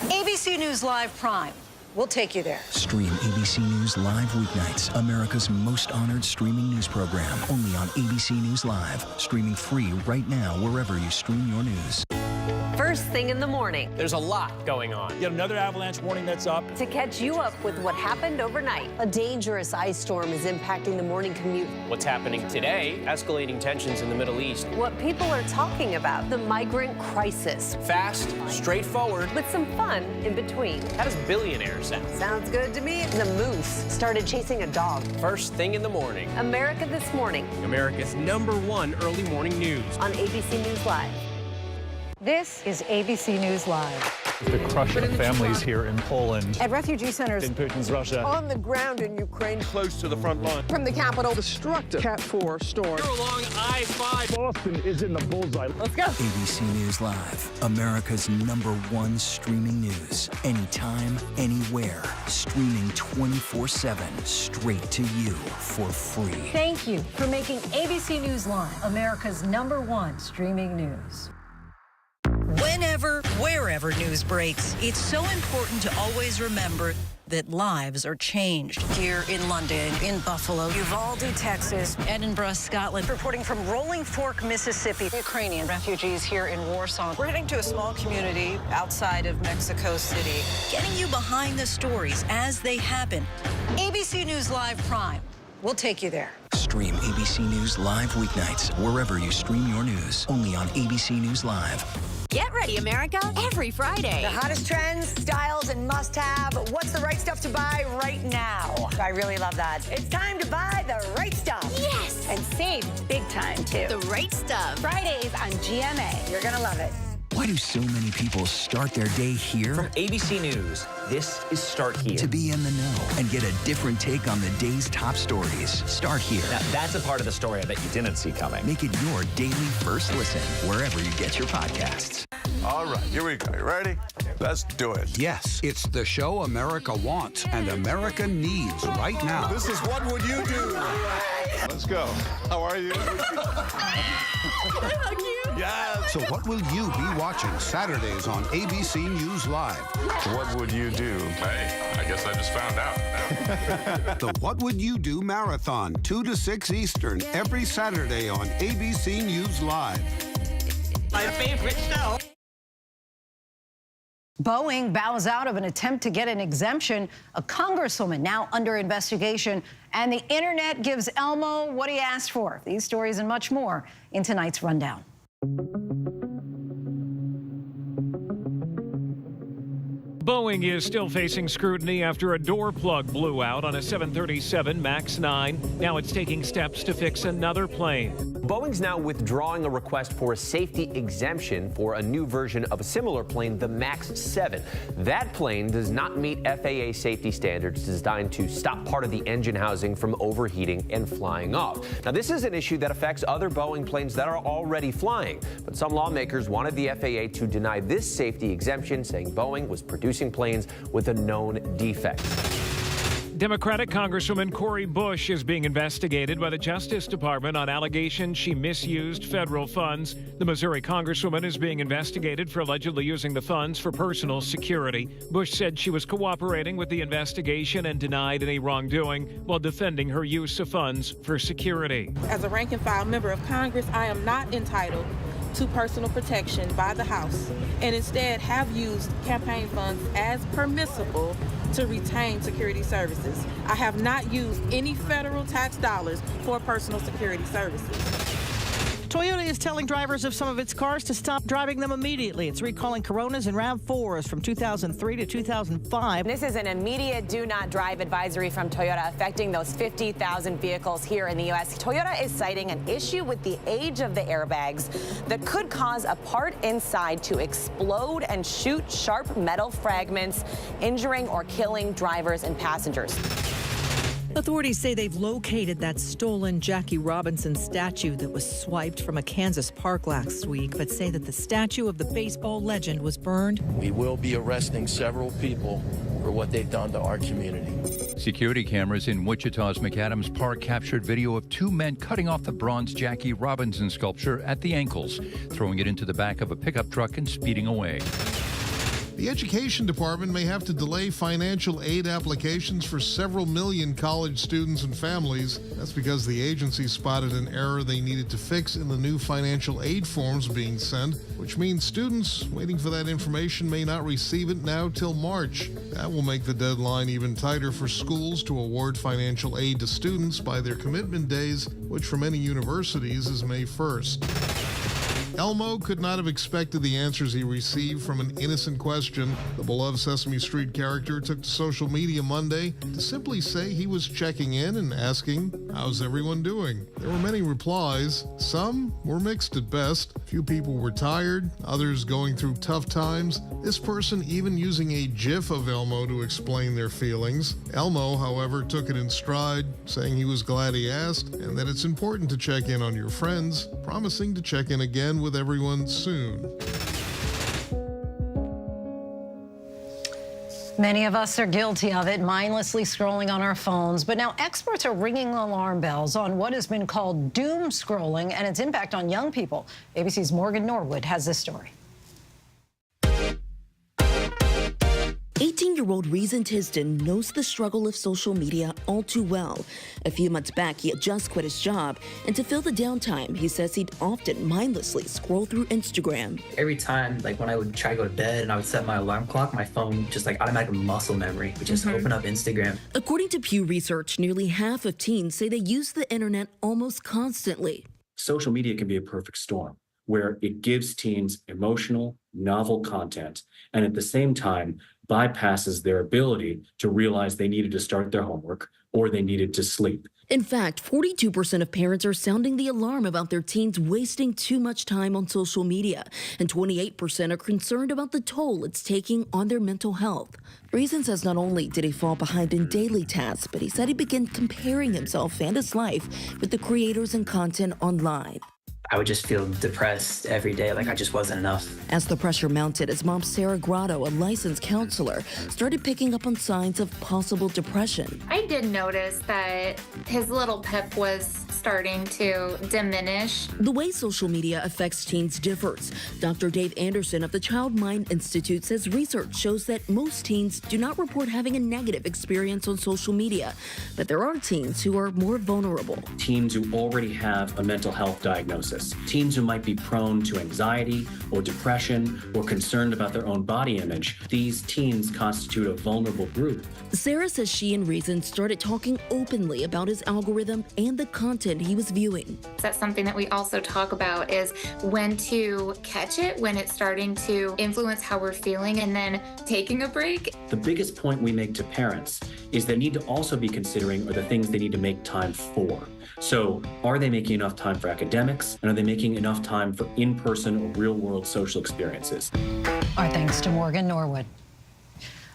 ABC News Live Prime. We'll take you there. Stream ABC News Live weeknights, America's most honored streaming news program, only on ABC News Live. Streaming free right now wherever you stream your news. First thing in the morning. There's a lot going on. Yet another avalanche warning that's up. To catch you up with what happened overnight. A dangerous ice storm is impacting the morning commute. What's happening today? Escalating tensions in the Middle East. What people are talking about. The migrant crisis. Fast, straightforward. With some fun in between. How does billionaire sound? Sounds good to me. The moose started chasing a dog. First thing in the morning. America This Morning. America's #1 early morning news. On ABC News Live. This is ABC News Live. The crush of families here in Poland. At refugee centers In Putin's Russia. On the ground in Ukraine. Close to the front line. From the capital, destructive Cat 4 storm. You're along I-5. Boston is in the bullseye. Let's go. ABC News Live, America's #1 streaming news. Anytime, anywhere. Streaming 24/7, straight to you for free. Thank you for making ABC News Live America's #1 streaming news. Whenever, wherever news breaks, it's so important to always remember that lives are changed. Here in London, in Buffalo, Uvalde, Texas, Edinburgh, Scotland. Reporting from Rolling Fork, Mississippi, Ukrainian refugees here in Warsaw. We're heading to a small community outside of Mexico City. Getting you behind the stories as they happen. ABC News Live Prime. We'll take you there. Stream ABC News Live weeknights wherever you stream your news. Only on ABC News Live. Get ready, America, every Friday. The hottest trends, styles, and must-have. What's the right stuff to buy right now? I really love that. It's time to buy the right stuff. Yes! And save big time, too. The right stuff. Fridays on GMA. You're going to love it. Why do so many people start their day here? From ABC News, this is Start Here. To be in the know and get a different take on the day's top stories. Start here. Now, that's a part of the story I bet you didn't see coming. Make it your daily first listen wherever you get your podcasts. All right, here we go. You ready? Let's do it. Yes, it's the show America wants and America needs right now. This is What Would You Do? Let's go. How are you? Yes. So what will you be watching Saturdays on ABC News Live? What would you do? Hey, I guess I just found out. The What Would You Do Marathon, 2 to 6 Eastern, every Saturday on ABC News Live. My favorite show. Boeing bows out of an attempt to get an exemption. A congresswoman now under investigation. And the internet gives Elmo what he asked for. These stories and much more in tonight's rundown. Boeing is still facing scrutiny after a door plug blew out on a 737 MAX 9. Now it's taking steps to fix another plane. Boeing's now withdrawing a request for a safety exemption for a new version of a similar plane, the MAX 7. That plane does not meet FAA safety standards designed to stop part of the engine housing from overheating and flying off. Now, this is an issue that affects other Boeing planes that are already flying, but some lawmakers wanted the FAA to deny this safety exemption, saying Boeing was producing planes with a known defect. Democratic Congresswoman Cori Bush is being investigated by the Justice Department on allegations she misused federal funds. The Missouri Congresswoman is being investigated for allegedly using the funds for personal security. Bush said she was cooperating with the investigation and denied any wrongdoing while defending her use of funds for security. As a rank-and-file member of Congress, I am not entitled to personal protection by the House, and instead have used campaign funds as permissible to retain security services. I have not used any federal tax dollars for personal security services. Toyota is telling drivers of some of its cars to stop driving them immediately. It's recalling Coronas and RAV4s from 2003 to 2005. This is an immediate do not drive advisory from Toyota affecting those 50,000 vehicles here in the U.S. Toyota is citing an issue with the age of the airbags that could cause a part inside to explode and shoot sharp metal fragments, injuring or killing drivers and passengers. Authorities say they've located that stolen Jackie Robinson statue that was swiped from a Kansas park last week, but say that the statue of the baseball legend was burned. We will be arresting several people for what they've done to our community. Security cameras in Wichita's McAdams Park captured video of two men cutting off the bronze Jackie Robinson sculpture at the ankles, throwing it into the back of a pickup truck and speeding away. The Education Department may have to delay financial aid applications for several million college students and families. That's because the agency spotted an error they needed to fix in the new financial aid forms being sent, which means students waiting for that information may not receive it now till March. That will make the deadline even tighter for schools to award financial aid to students by their commitment days, which for many universities is May 1st. Elmo could not have expected the answers he received from an innocent question. The beloved Sesame Street character took to social media Monday to simply say he was checking in and asking, "How's everyone doing?" There were many replies. Some were mixed at best. A few people were tired, others going through tough times. This person even using a GIF of Elmo to explain their feelings. Elmo, however, took it in stride, saying he was glad he asked and that it's important to check in on your friends, promising to check in again with everyone soon. Many of us are guilty of it, mindlessly scrolling on our phones. But now experts are ringing alarm bells on what has been called doom scrolling and its impact on young people. ABC's Morgan Norwood has this story. 18-year-old Reason Tisden knows the struggle of social media all too well. A few months back, he had just quit his job, and to fill the downtime, he says he'd often mindlessly scroll through Instagram. Every time, like when I would try to go to bed and I would set my alarm clock, my phone just like automatic muscle memory would just open up Instagram. According to Pew Research, nearly half of teens say they use the internet almost constantly. Social media can be a perfect storm where it gives teens emotional, novel content, and at the same time bypasses their ability to realize they needed to start their homework or they needed to sleep. In fact, 42% of parents are sounding the alarm about their teens wasting too much time on social media, and 28% are concerned about the toll it's taking on their mental health. Reason says not only did he fall behind in daily tasks, but he said he began comparing himself and his life with the creators and content online. I would just feel depressed every day, like I just wasn't enough. As the pressure mounted, his mom, Sarah Grotto, a licensed counselor, started picking up on signs of possible depression. I did notice that his little pep was starting to diminish. The way social media affects teens differs. Dr. Dave Anderson of the Child Mind Institute says research shows that most teens do not report having a negative experience on social media, but there are teens who are more vulnerable. Teens who already have a mental health diagnosis, teens who might be prone to anxiety or depression or concerned about their own body image, these teens constitute a vulnerable group. Sarah says she and Reason started talking openly about his algorithm and the content he was viewing. That's something that we also talk about, is when to catch it, when it's starting to influence how we're feeling, and then taking a break. The biggest point we make to parents is they need to also be considering are the things they need to make time for. So are they making enough time for academics, and are they making enough time for in-person or real-world social experiences? Our thanks to Morgan Norwood.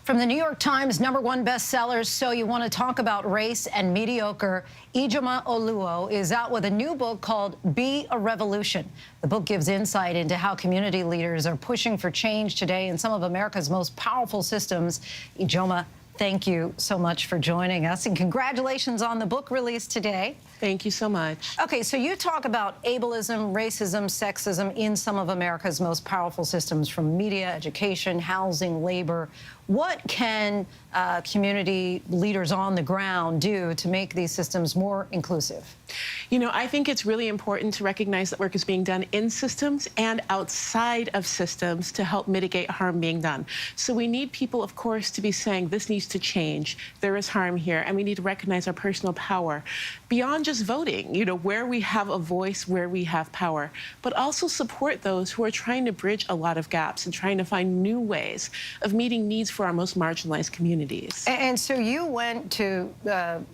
From the New York Times #1 bestsellers, So You Want to Talk About Race and Mediocre, Ijoma Oluo is out with a new book called Be a Revolution. The book gives insight into how community leaders are pushing for change today in some of America's most powerful systems. Ijoma, thank you so much for joining us, and congratulations on the book release today. Thank you so much. Okay, so you talk about ableism, racism, sexism in some of America's most powerful systems, from media, education, housing, labor. What can community leaders on the ground do to make these systems more inclusive? You know, I think it's really important to recognize that work is being done in systems and outside of systems to help mitigate harm being done. So we need people, of course, to be saying this needs to change. There is harm here, and we need to recognize our personal power beyond just voting, you know, where we have a voice, where we have power, but also support those who are trying to bridge a lot of gaps and trying to find new ways of meeting needs for our most marginalized communities. And so you went to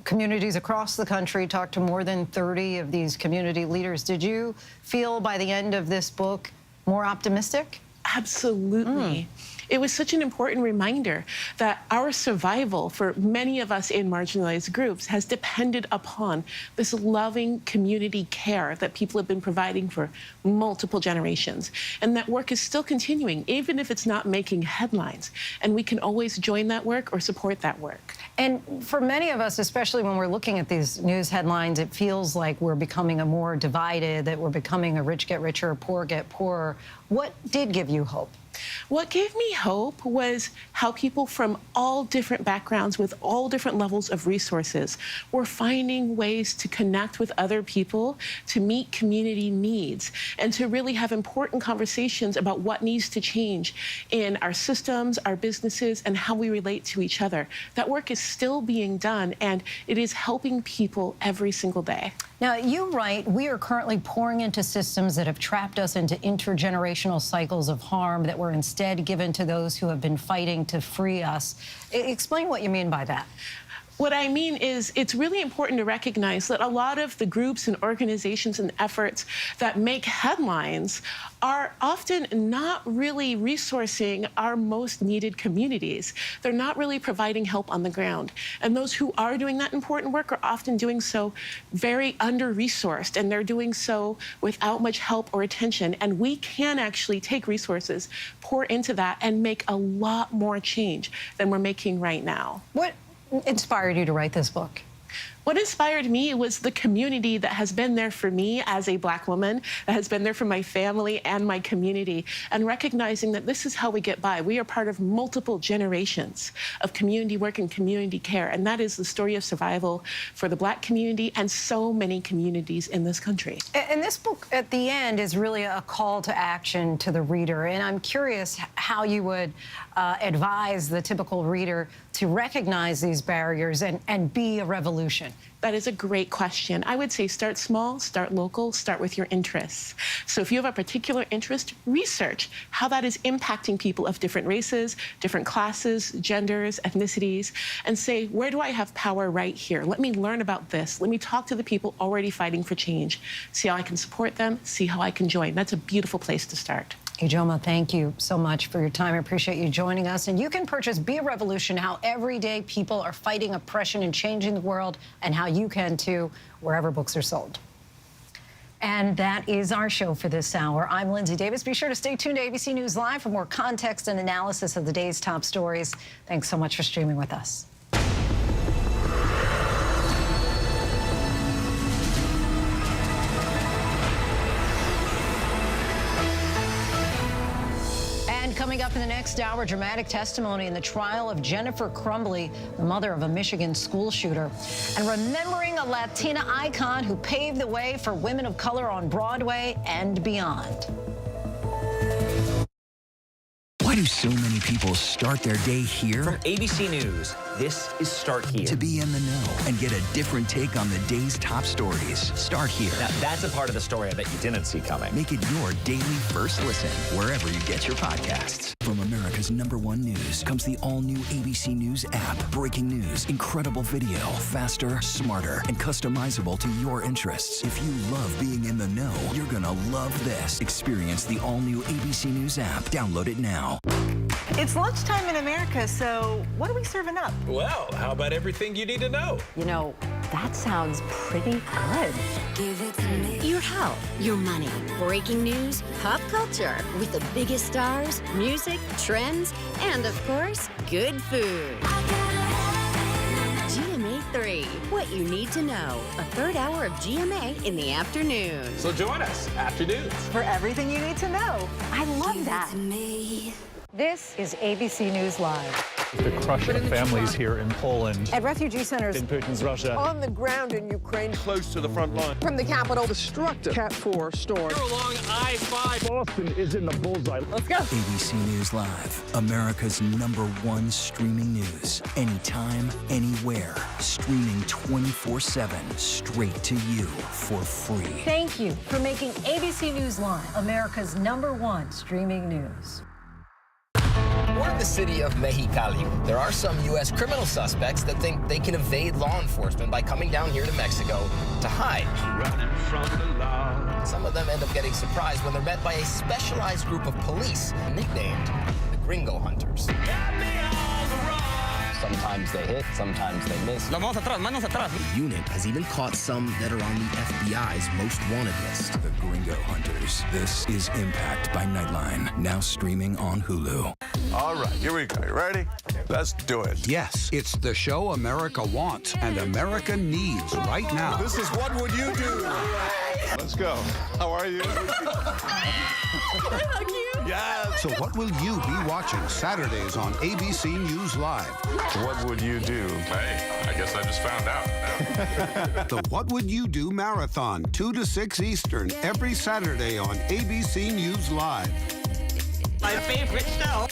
communities across the country, talked to more than 30 of these community leaders. Did you feel by the end of this book more optimistic? Absolutely. It was such an important reminder that our survival for many of us in marginalized groups has depended upon this loving community care that people have been providing for multiple generations. And that work is still continuing, even if it's not making headlines. And we can always join that work or support that work. And for many of us, especially when we're looking at these news headlines, it feels like we're becoming a more divided, that we're becoming a rich get richer, poor get poorer. What did give you hope? What gave me hope was how people from all different backgrounds with all different levels of resources were finding ways to connect with other people, to meet community needs, and to really have important conversations about what needs to change in our systems, our businesses, and how we relate to each other. That work is still being done, and it is helping people every single day. Now, you write, we are currently pouring into systems that have trapped us into intergenerational cycles of harm that were instead given to those who have been fighting to free us. Explain what you mean by that. What I mean is it's really important to recognize that a lot of the groups and organizations and efforts that make headlines are often not really resourcing our most needed communities. They're not really providing help on the ground. And those who are doing that important work are often doing so very under-resourced, and they're doing so without much help or attention. And we can actually take resources, pour into that, and make a lot more change than we're making right now. What inspired you to write this book? What inspired me was the community that has been there for me as a Black woman, that has been there for my family and my community, and recognizing that this is how we get by. We are part of multiple generations of community work and community care, and that is the story of survival for the Black community and so many communities in this country. And this book at the end is really a call to action to the reader, and I'm curious how you would advise the typical reader to recognize these barriers and be a revolution. That is a great question. I would say start small, start local, start with your interests. So if you have a particular interest, research how that is impacting people of different races, different classes, genders, ethnicities, and say, where do I have power right here? Let me learn about this. Let me talk to the people already fighting for change. See how I can support them, see how I can join. That's a beautiful place to start. Ijoma, thank you so much for your time. I appreciate you joining us. And you can purchase Be a Revolution, How Everyday People Are Fighting Oppression and Changing the World, and how you can too, wherever books are sold. And that is our show for this hour. I'm Lindsay Davis. Be sure to stay tuned to ABC News Live for more context and analysis of the day's top stories. Thanks so much for streaming with us. Coming up in the next hour, dramatic testimony in the trial of Jennifer Crumbley, the mother of a Michigan school shooter, and remembering a Latina icon who paved the way for women of color on Broadway and beyond. Why do so many people start their day here? From ABC News, this is Start Here. To be in the know and get a different take on the day's top stories. Start Here. Now, that's a part of the story I bet you didn't see coming. Make it your daily first listen wherever you get your podcasts. From America's #1 news comes the all-new ABC News app. Breaking news, incredible video, faster, smarter, and customizable to your interests. If you love being in the know, you're gonna love this. Experience the all-new ABC News app. Download it now. It's lunchtime in America, so what are we serving up? Well, how about everything you need to know? You know, that sounds pretty good. Give it to me. Your health, your money, breaking news, pop culture, with the biggest stars, music, trends, and of course, good food. GMA 3, what you need to know. A third hour of GMA in the afternoon. So join us, afternoons. For everything you need to know. I love that. This is ABC News Live. The crush of families here in Poland. At refugee centers in Putin's Russia. On the ground in Ukraine. Close to the front line. From the capital, destructive Cat 4 storm. You're along I-5. Boston is in the bullseye. Let's go. ABC News Live, America's #1 streaming news. Anytime, anywhere. Streaming 24/7, straight to you for free. Thank you for making ABC News Live America's #1 streaming news. We're in the city of Mexicali. There are some U.S. criminal suspects that think they can evade law enforcement by coming down here to Mexico to hide. Running from the law. Some of them end up getting surprised when they're met by a specialized group of police, nicknamed the Gringo Hunters. Sometimes they hit, sometimes they miss. The unit has even caught some that are on the FBI's most wanted list. The Gringo Hunters. This is Impact by Nightline, now streaming on Hulu. All right, here we go. You ready? Let's do it. Yes, it's the show America wants and America needs right now. This is What Would You Do? Let's go. How are you? Yes. So what will you be watching Saturdays on ABC News Live? What would you do? Hey, I guess I just found out. The What Would You Do Marathon, 2 to 6 Eastern, every Saturday on ABC News Live. My favorite show.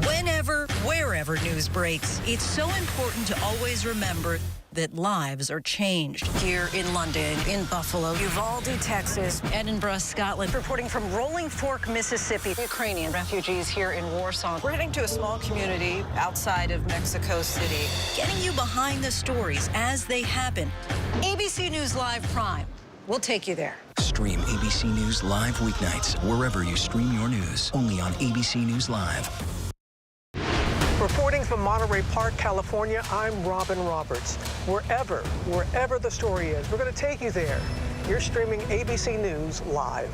Whenever, wherever news breaks, it's so important to always remember that lives are changed. Here in London, in Buffalo, Uvalde, Texas, Edinburgh, Scotland. Reporting from Rolling Fork, Mississippi. Ukrainian refugees here in Warsaw. We're heading to a small community outside of Mexico City. Getting you behind the stories as they happen. ABC News Live Prime. We'll take you there. Stream ABC News Live weeknights wherever you stream your news. Only on ABC News Live. Reporting from Monterey Park, California, I'm Robin Roberts. Wherever the story is, we're going to take you there. You're streaming ABC News Live.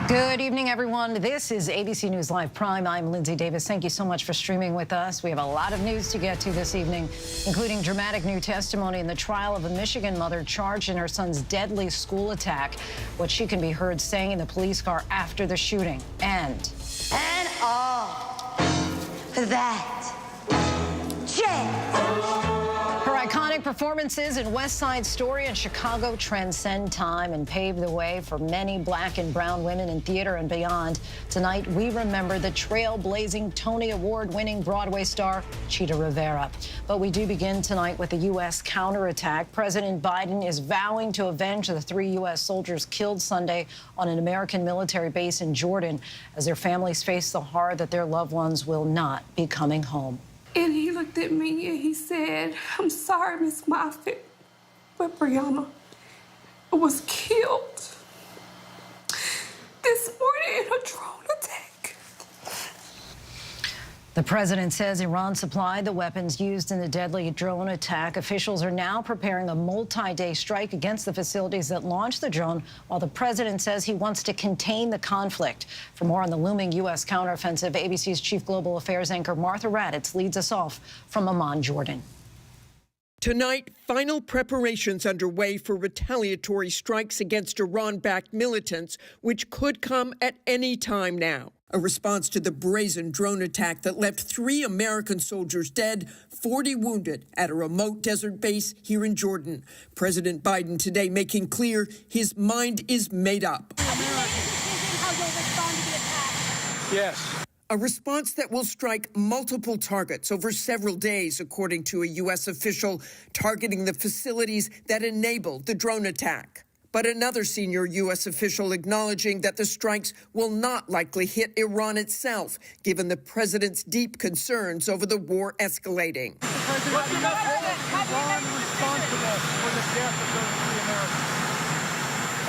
Good evening, everyone. This is ABC News Live Prime. I'm Lindsay Davis. Thank you so much for streaming with us. We have a lot of news to get to this evening, including dramatic new testimony in the trial of a Michigan mother charged in her son's deadly school attack, what she can be heard saying in the police car after the shooting. And all for that jet. Her iconic performances in West Side Story and Chicago transcend time and pave the way for many black and brown women in theater and beyond. Tonight, we remember the trailblazing Tony Award-winning Broadway star, Chita Rivera. But we do begin tonight with a U.S. counterattack. President Biden is vowing to avenge the 3 U.S. soldiers killed Sunday on an American military base in Jordan as their families face the horror that their loved ones will not be coming home. And he looked at me and he said, "I'm sorry, Miss Moffitt, but Brianna was killed this morning in a drone attack." The president says Iran supplied the weapons used in the deadly drone attack. Officials are now preparing a multi-day strike against the facilities that launched the drone, while the president says he wants to contain the conflict. For more on the looming U.S. counteroffensive, ABC's chief global affairs anchor Martha Raddatz leads us off from Amman, Jordan. Tonight, final preparations underway for retaliatory strikes against Iran-backed militants, which could come at any time now. A response to the brazen drone attack that left 3 American soldiers dead, 40 wounded at a remote desert base here in Jordan. President Biden today making clear his mind is made up. Yes. A response that will strike multiple targets over several days, according to a U.S. official, targeting the facilities that enabled the drone attack. But another senior U.S. official acknowledging that the strikes will not likely hit Iran itself, given the president's deep concerns over the war escalating. Iran responsible for the death of those 3 Americans.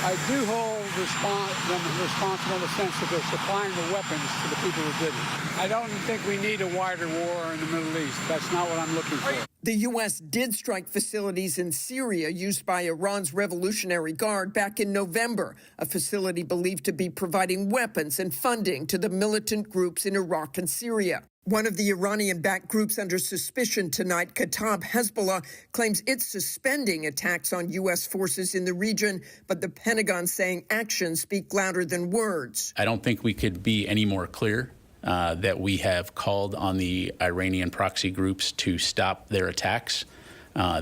I do hold them responsible in the sense that they're supplying the weapons to the people who did it. I don't think we need a wider war in the Middle East. That's not what I'm looking for. The U.S. did strike facilities in Syria used by Iran's Revolutionary Guard back in November, a facility believed to be providing weapons and funding to the militant groups in Iraq and Syria. One of the Iranian-backed groups under suspicion tonight, Kataib Hezbollah, claims it's suspending attacks on U.S. forces in the region, but the Pentagon saying actions speak louder than words. I don't think we could be any more clear that we have called on the Iranian proxy groups to stop their attacks.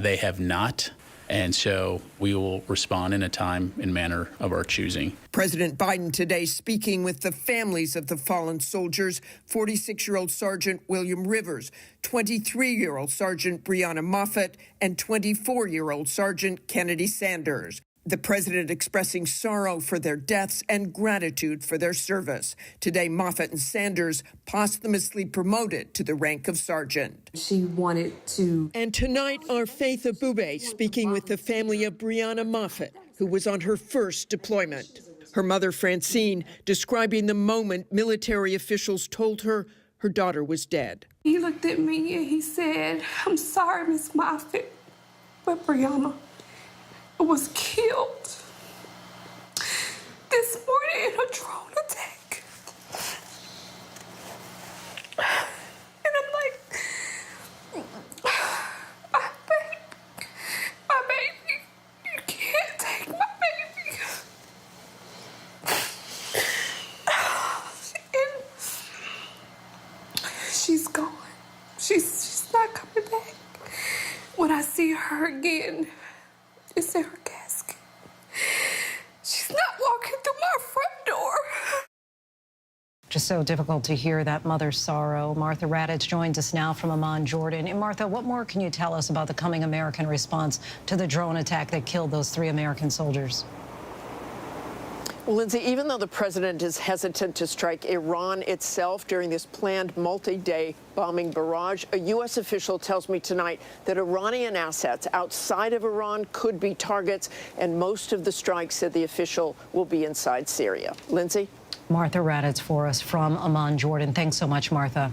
They have not. And so we will respond in a time and manner of our choosing. President Biden today speaking with the families of the fallen soldiers, 46-year-old Sergeant William Rivers, 23-year-old Sergeant Breonna Moffett, and 24-year-old Sergeant Kennedy Sanders. The president expressing sorrow for their deaths and gratitude for their service. Today, Moffett and Sanders posthumously promoted to the rank of sergeant. She wanted to. And tonight, our Faith Abube speaking with the family of Breonna Moffett, who was on her first deployment. Her mother, Francine, describing the moment military officials told her her daughter was dead. He looked at me and he said, "I'm sorry, Miss Moffett, but Breonna was killed this morning in a drone attack." And I'm like, my baby, you can't take my baby. And she's gone. She's not coming back. When I see her again, it's in her casket. She's not walking through my front door. Just so difficult to hear that mother's sorrow. Martha Raddatz joins us now from Amman, Jordan. And Martha, what more can you tell us about the coming American response to the drone attack that killed those 3 American soldiers? Well, Lindsay, even though the president is hesitant to strike Iran itself during this planned multi-day bombing barrage, a U.S. official tells me tonight that Iranian assets outside of Iran could be targets, and most of the strikes, said the official, will be inside Syria. Lindsay? Martha Raddatz for us from Amman, Jordan. Thanks so much, Martha.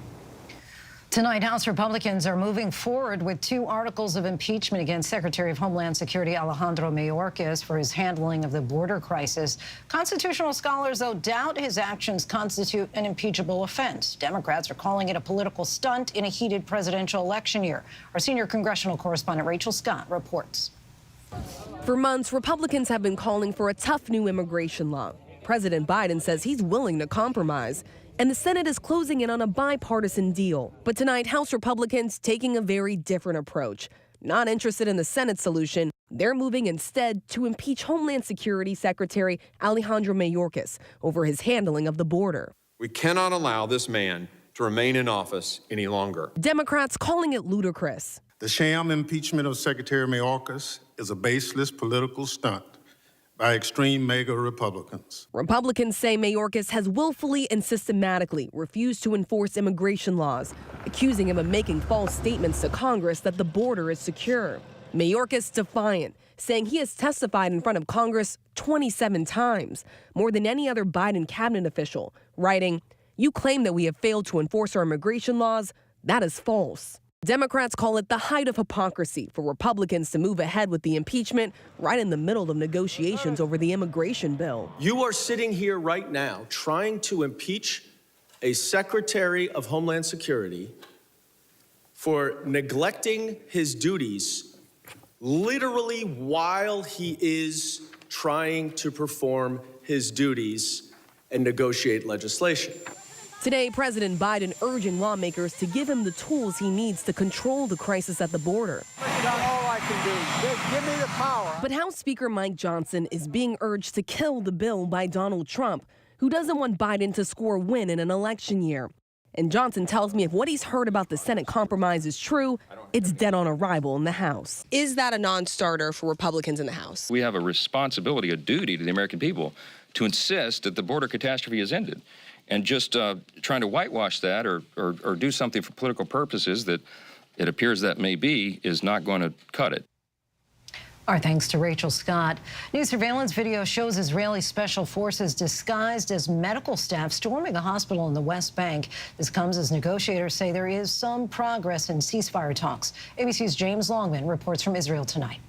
Tonight, House Republicans are moving forward with 2 articles of impeachment against Secretary of Homeland Security Alejandro Mayorkas for his handling of the border crisis. Constitutional scholars, though, doubt his actions constitute an impeachable offense. Democrats are calling it a political stunt in a heated presidential election year. Our senior congressional correspondent Rachel Scott reports. For months, Republicans have been calling for a tough new immigration law. President Biden says he's willing to compromise, and the Senate is closing in on a bipartisan deal. But tonight, House Republicans taking a very different approach. Not interested in the Senate solution, they're moving instead to impeach Homeland Security Secretary Alejandro Mayorkas over his handling of the border. We cannot allow this man to remain in office any longer. Democrats calling it ludicrous. The sham impeachment of Secretary Mayorkas is a baseless political stunt by extreme MAGA Republicans. Republicans say Mayorkas has willfully and systematically refused to enforce immigration laws, accusing him of making false statements to Congress that the border is secure. Mayorkas defiant, saying he has testified in front of Congress 27 times, more than any other Biden cabinet official, writing, "You claim that we have failed to enforce our immigration laws. That is false." Democrats call it the height of hypocrisy for Republicans to move ahead with the impeachment right in the middle of negotiations over the immigration bill. You are sitting here right now trying to impeach a Secretary of Homeland Security for neglecting his duties literally while he is trying to perform his duties and negotiate legislation. Today, President Biden urging lawmakers to give him the tools he needs to control the crisis at the border. That's not all I can do. Just give me the power. But House Speaker Mike Johnson is being urged to kill the bill by Donald Trump, who doesn't want Biden to score a win in an election year. And Johnson tells me if what he's heard about the Senate compromise is true, it's dead on arrival in the House. Is that a non-starter for Republicans in the House? We have a responsibility, a duty to the American people to insist that the border catastrophe is ended. And just trying to whitewash that or do something for political purposes that it appears that may be is not going to cut it. Our thanks to Rachel Scott. New surveillance video shows Israeli special forces disguised as medical staff storming a hospital in the West Bank. This comes as negotiators say there is some progress in ceasefire talks. ABC's James Longman reports from Israel tonight.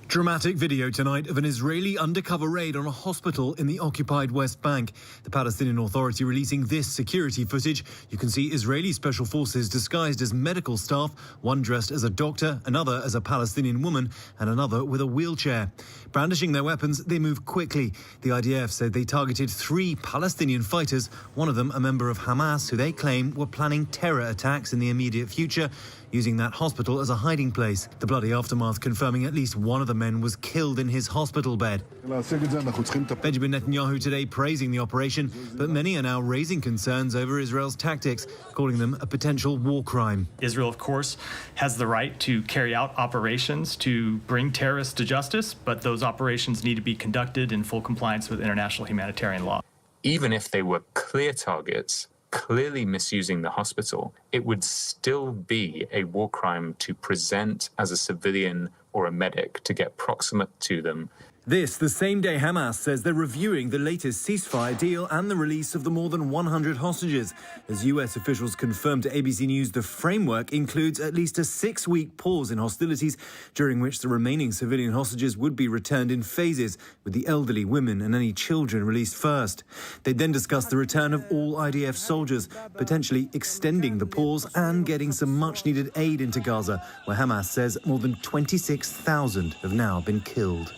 Dramatic video tonight of an Israeli undercover raid on a hospital in the occupied West Bank. The Palestinian Authority releasing this security footage. You can see Israeli special forces disguised as medical staff, one dressed as a doctor, another as a Palestinian woman, and another with a wheelchair. Brandishing their weapons, they move quickly. The IDF said they targeted 3 Palestinian fighters, one of them a member of Hamas, who they claim were planning terror attacks in the immediate future, using that hospital as a hiding place. The bloody aftermath confirming at least one of the men was killed in his hospital bed. Benjamin Netanyahu today praising the operation, but many are now raising concerns over Israel's tactics, calling them a potential war crime. Israel, of course, has the right to carry out operations to bring terrorists to justice, but those operations need to be conducted in full compliance with international humanitarian law. Even if they were clear targets, clearly misusing the hospital, it would still be a war crime to present as a civilian or a medic, to get proximate to them. This, the same day Hamas says they're reviewing the latest ceasefire deal and the release of the more than 100 hostages. As U.S. officials confirmed to ABC News, the framework includes at least a 6-week pause in hostilities, during which the remaining civilian hostages would be returned in phases, with the elderly, women and any children released first. They then discussed the return of all IDF soldiers, potentially extending the pause and getting some much-needed aid into Gaza, where Hamas says more than 26,000 have now been killed.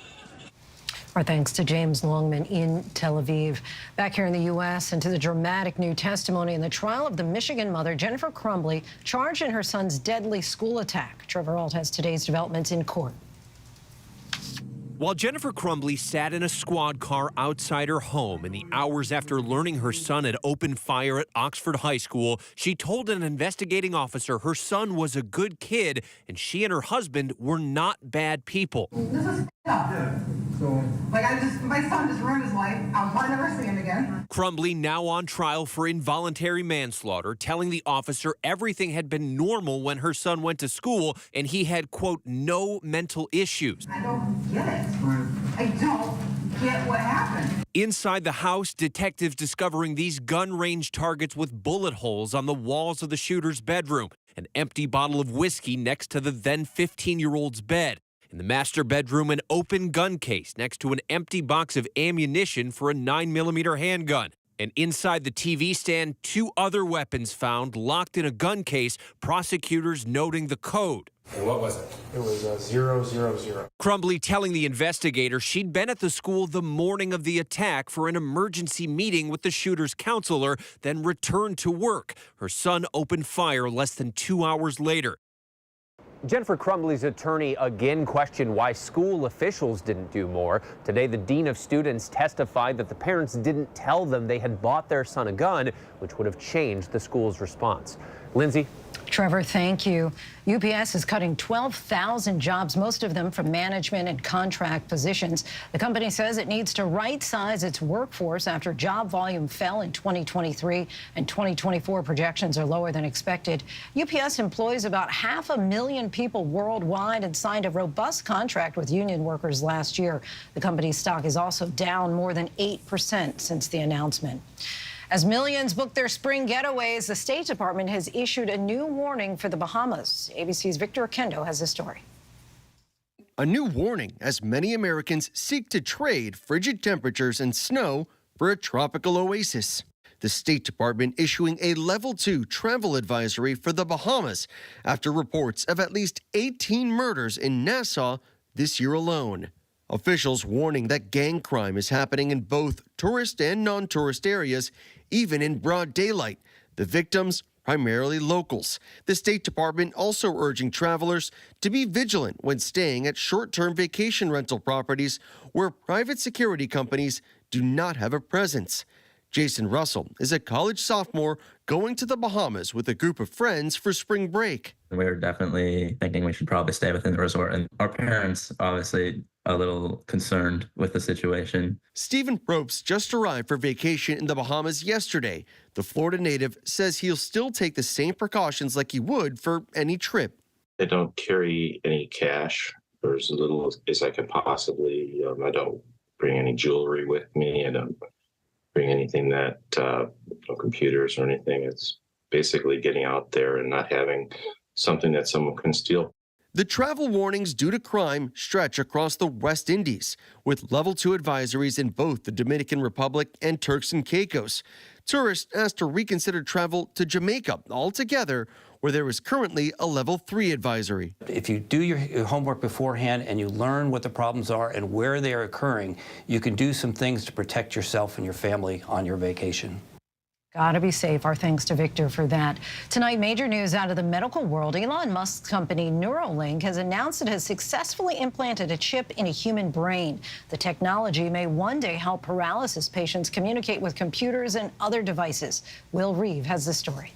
Our thanks to James Longman in Tel Aviv. Back here in the U.S. and to the dramatic new testimony in the trial of the Michigan mother, Jennifer Crumbley, charged in her son's deadly school attack. Trevor Ault has today's developments in court. While Jennifer Crumbley sat in a squad car outside her home in the hours after learning her son had opened fire at Oxford High School, she told an investigating officer her son was a good kid and she and her husband were not bad people. This is my son just ruined his life. I'll probably never see him again. Crumbley now on trial for involuntary manslaughter, telling the officer everything had been normal when her son went to school and he had, quote, no mental issues. I don't get it. I don't get what happened. Inside the house, detectives discovering these gun range targets with bullet holes on the walls of the shooter's bedroom, an empty bottle of whiskey next to the then 15-year-old's bed. In the master bedroom, an open gun case next to an empty box of ammunition for a 9mm handgun. And inside the TV stand, 2 other weapons found locked in a gun case, prosecutors noting the code. And what was it? It was 000. Crumbley telling the investigator she'd been at the school the morning of the attack for an emergency meeting with the shooter's counselor, then returned to work. Her son opened fire less than 2 hours later. Jennifer Crumbley's attorney again questioned why school officials didn't do more. Today, the dean of students testified that the parents didn't tell them they had bought their son a gun, which would have changed the school's response. Lindsay? Trevor, thank you. UPS is cutting 12,000 jobs, most of them from management and contract positions. The company says it needs to right-size its workforce after job volume fell in 2023 and 2024 projections are lower than expected. UPS employs about 500,000 people worldwide and signed a robust contract with union workers last year. The company's stock is also down more than 8% since the announcement. As millions book their spring getaways, the State Department has issued a new warning for the Bahamas. ABC's Victor Kendo has the story. A new warning as many Americans seek to trade frigid temperatures and snow for a tropical oasis. The State Department issuing a Level 2 travel advisory for the Bahamas after reports of at least 18 murders in Nassau this year alone. Officials warning that gang crime is happening in both tourist and non-tourist areas, even in broad daylight. The victims, primarily locals. The State Department also urging travelers to be vigilant when staying at short-term vacation rental properties where private security companies do not have a presence. Jason Russell is a college sophomore going to the Bahamas with a group of friends for spring break. We're definitely thinking we should probably stay within the resort, and our parents obviously a little concerned with the situation. Stephen Probst just arrived for vacation in the Bahamas yesterday. The Florida native says he'll still take the same precautions like he would for any trip. I don't carry any cash, or as little as I can possibly. I don't bring any jewelry with me. I don't bring anything that, no computers or anything. It's basically getting out there and not having something that someone can steal. The travel warnings due to crime stretch across the West Indies, with level 2 advisories in both the Dominican Republic and Turks and Caicos. Tourists asked to reconsider travel to Jamaica altogether, where there is currently a level 3 advisory. If you do your homework beforehand and you learn what the problems are and where they are occurring, you can do some things to protect yourself and your family on your vacation. Gotta be safe. Our thanks to Victor for that. Tonight, major news out of the medical world. Elon Musk's company Neuralink has announced it has successfully implanted a chip in a human brain. The technology may one day help paralysis patients communicate with computers and other devices. Will Reeve has the story.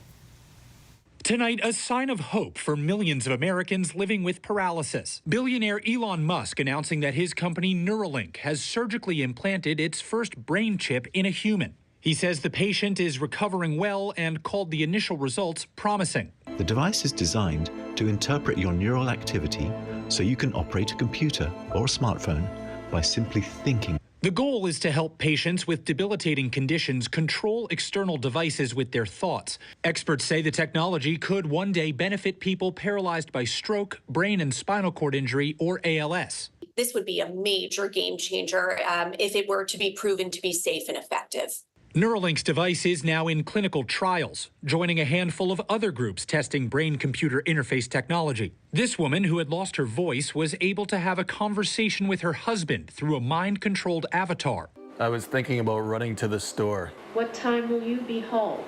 Tonight, a sign of hope for millions of Americans living with paralysis. Billionaire Elon Musk announcing that his company Neuralink has surgically implanted its first brain chip in a human. He says the patient is recovering well and called the initial results promising. The device is designed to interpret your neural activity so you can operate a computer or a smartphone by simply thinking. The goal is to help patients with debilitating conditions control external devices with their thoughts. Experts say the technology could one day benefit people paralyzed by stroke, brain and spinal cord injury, or ALS. This would be a major game changer if it were to be proven to be safe and effective. Neuralink's device is now in clinical trials, joining a handful of other groups testing brain-computer interface technology. This woman, who had lost her voice, was able to have a conversation with her husband through a mind-controlled avatar. I was thinking about running to the store. What time will you be home?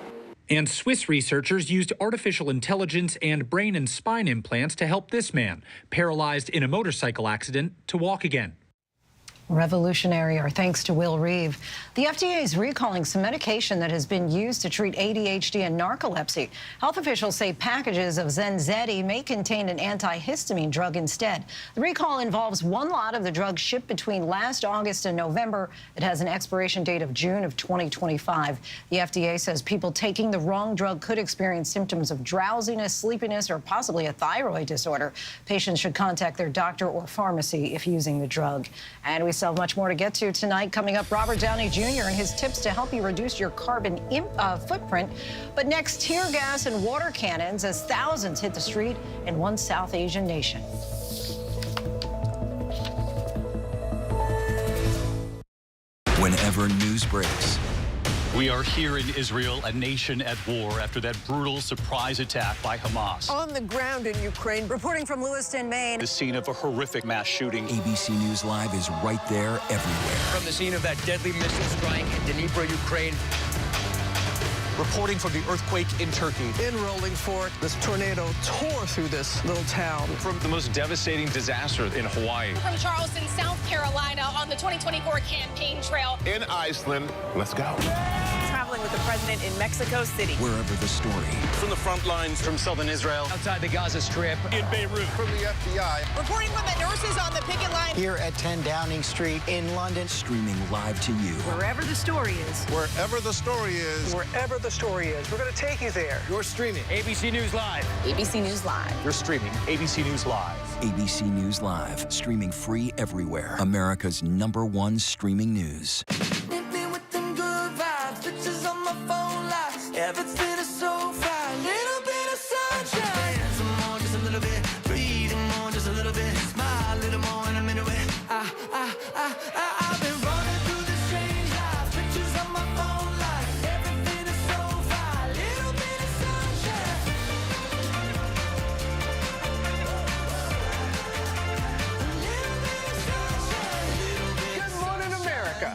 And Swiss researchers used artificial intelligence and brain and spine implants to help this man, paralyzed in a motorcycle accident, to walk again. Revolutionary. Our thanks to Will Reeve. The FDA is recalling some medication that has been used to treat ADHD and narcolepsy. Health officials say packages of Zenzetti may contain an antihistamine drug instead. The recall involves one lot of the drug shipped between last August and November. It has an expiration date of June of 2025. The FDA says people taking the wrong drug could experience symptoms of drowsiness, sleepiness, or possibly a thyroid disorder. Patients should contact their doctor or pharmacy if using the drug. And we still have much more to get to tonight. Coming up, Robert Downey Jr. and his tips to help you reduce your carbon footprint. But next, tear gas and water cannons as thousands hit the street in one South Asian nation. Whenever news breaks, we are here in Israel, a nation at war after that brutal surprise attack by Hamas. On the ground in Ukraine, reporting from Lewiston, Maine. The scene of a horrific mass shooting. ABC News Live is right there everywhere. From the scene of that deadly missile strike in Dnipro, Ukraine. Reporting from the earthquake in Turkey. In rolling forward, this tornado tore through this little town. From the most devastating disaster in Hawaii. From Charleston, South Carolina, on the 2024 campaign trail. In Iceland, let's go. Traveling with the president in Mexico City. Wherever the story. From the front lines, from southern Israel. Outside the Gaza Strip. In Beirut. From the FBI. Reporting from the nurses on the picket line. Here at 10 Downing Street in London. Streaming live to you. Wherever the story is. Wherever the story is. Wherever the story is. We're going to take you there. You're streaming. ABC News Live. ABC News Live. You're streaming ABC News Live. ABC News Live. Streaming free everywhere. America's #1 streaming news. Everything is so fine, little bit of sunshine. Dance more, just a little bit. Breathe more, just a little bit. Smile a little more, and I'm into it. I've been running through the strange life. Pictures on my phone, like everything is so fine, little bit of sunshine. Good morning, America.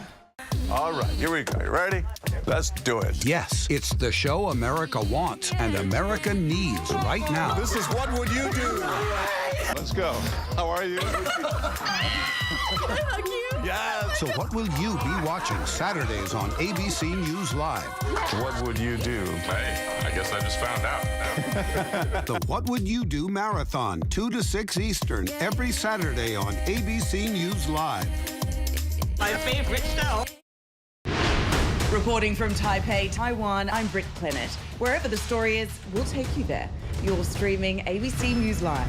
All right, here we go. You ready? Let's do it. Yes, it's the show America wants and America needs right now. This is What Would You Do? Let's go. How are you? Yes. So what will you be watching Saturdays on ABC News Live? What would you do? Hey, I guess I just found out. The What Would You Do Marathon, 2 to 6 Eastern, every Saturday on ABC News Live. My favorite show. Reporting from Taipei, Taiwan, I'm Britt Clement. Wherever the story is, we'll take you there. You're streaming ABC News Live.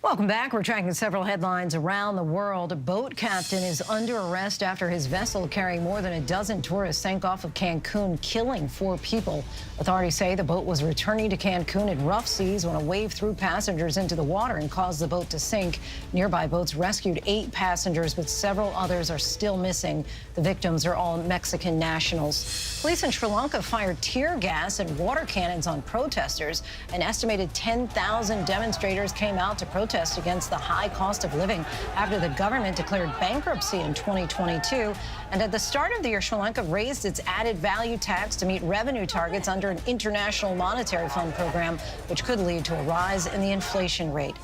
Welcome back. We're tracking several headlines around the world. A boat captain is under arrest after his vessel carrying more than a dozen tourists sank off of Cancun, killing 4 people. Authorities say the boat was returning to Cancun in rough seas when a wave threw passengers into the water and caused the boat to sink. Nearby boats rescued 8 passengers, but several others are still missing. The victims are all Mexican nationals. Police in Sri Lanka fired tear gas and water cannons on protesters. An estimated 10,000 demonstrators came out to protest against the high cost of living after the government declared bankruptcy in 2022. And at the start of the year, Sri Lanka raised its added value tax to meet revenue targets under an International Monetary Fund program, which could lead to a rise in the inflation rate.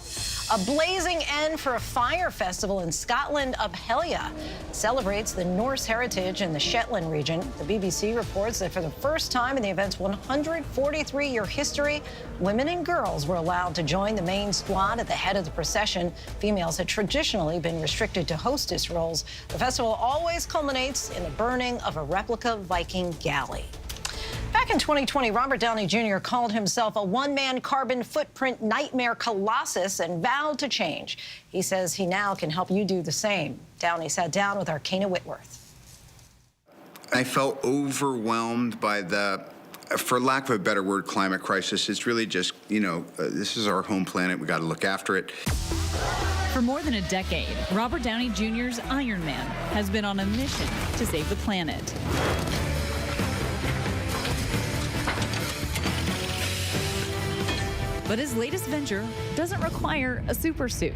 A blazing end for a fire festival in Scotland. Uphelia celebrates the Norse heritage in the Shetland region. The BBC reports that for the first time in the event's 143-year history, women and girls were allowed to join the main squad at the head of the procession. Females had traditionally been restricted to hostess roles. The festival always culminates in the burning of a replica Viking galley. Back in 2020, Robert Downey Jr. called himself a one-man carbon footprint nightmare colossus and vowed to change. He says he now can help you do the same. Downey sat down with Arkana Whitworth. I felt overwhelmed by the, for lack of a better word, climate crisis. It's really just, this is our home planet. We got to look after it. For more than a decade, Robert Downey Jr.'s Iron Man has been on a mission to save the planet. But his latest venture doesn't require a super suit.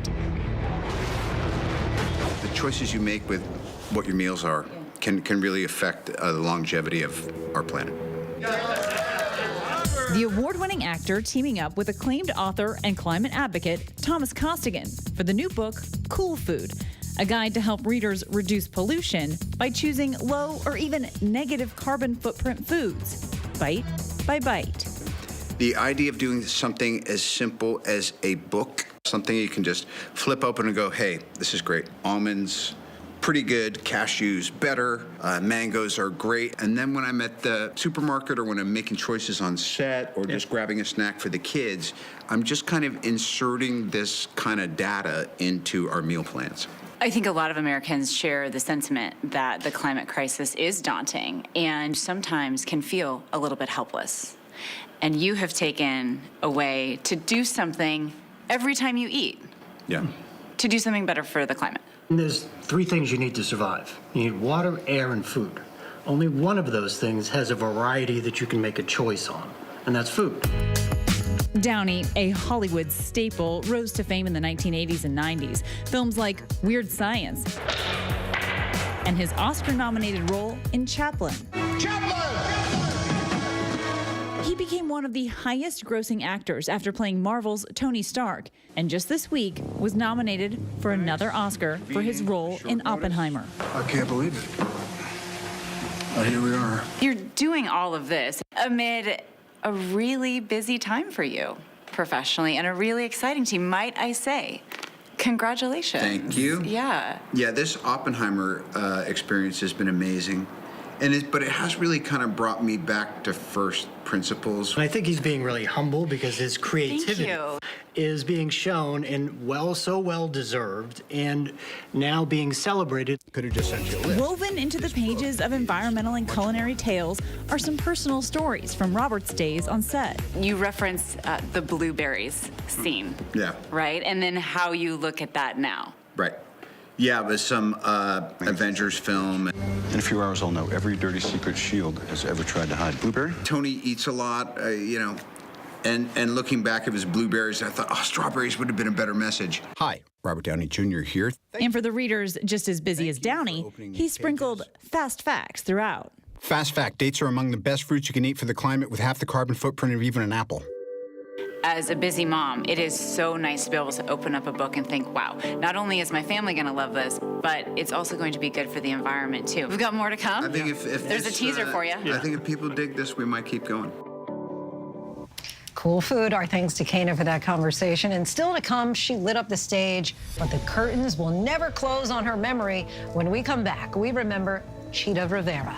The choices you make with what your meals are can really affect the longevity of our planet. The award-winning actor teaming up with acclaimed author and climate advocate Thomas Costigan for the new book, Cool Food, a guide to help readers reduce pollution by choosing low or even negative carbon footprint foods, bite by bite. The idea of doing something as simple as a book, something you can just flip open and go, hey, this is great. Almonds, pretty good. Cashews, better. Mangoes are great. And then when I'm at the supermarket or when I'm making choices on set or just grabbing a snack for the kids, I'm just kind of inserting this kind of data into our meal plans. I think a lot of Americans share the sentiment that the climate crisis is daunting and sometimes can feel a little bit helpless. And you have taken a way to do something every time you eat. Yeah. To do something better for the climate. There's 3 things you need to survive. You need water, air, and food. Only one of those things has a variety that you can make a choice on, and that's food. Downey, a Hollywood staple, rose to fame in the 1980s and 90s. Films like Weird Science and his Oscar-nominated role in Chaplin. He became one of the highest-grossing actors after playing Marvel's Tony Stark, and just this week was nominated for another Oscar for his role in Oppenheimer. I can't believe it. But here we are. You're doing all of this amid a really busy time for you professionally and a really exciting team, might I say. Congratulations. Thank you. Yeah. Yeah, this Oppenheimer experience has been amazing. But it has really kind of brought me back to first principles. And I think he's being really humble because his creativity is being shown and so well deserved and now being celebrated. Could have just sent you a list. Woven into the pages of environmental and culinary tales are some personal stories from Robert's days on set. You reference the blueberries scene. Yeah. Right? And then how you look at that now. Right. Yeah, it was some Avengers film. In a few hours, I'll know every dirty secret S.H.I.E.L.D. has ever tried to hide. Blueberry? Tony eats a lot, and looking back at his blueberries, I thought, strawberries would have been a better message. Hi, Robert Downey Jr. here. And for the readers just as busy as Downey, he sprinkled fast facts throughout. Fast fact, dates are among the best fruits you can eat for the climate with half the carbon footprint of even an apple. As a busy mom, it is so nice to be able to open up a book and think, wow, not only is my family going to love this, but it's also going to be good for the environment, too. We've got more to come. I think if There's a teaser for you. I think if people dig this, we might keep going. Cool food. Our thanks to Kana for that conversation. And still to come, she lit up the stage, but the curtains will never close on her memory. When we come back, we remember Chita Rivera.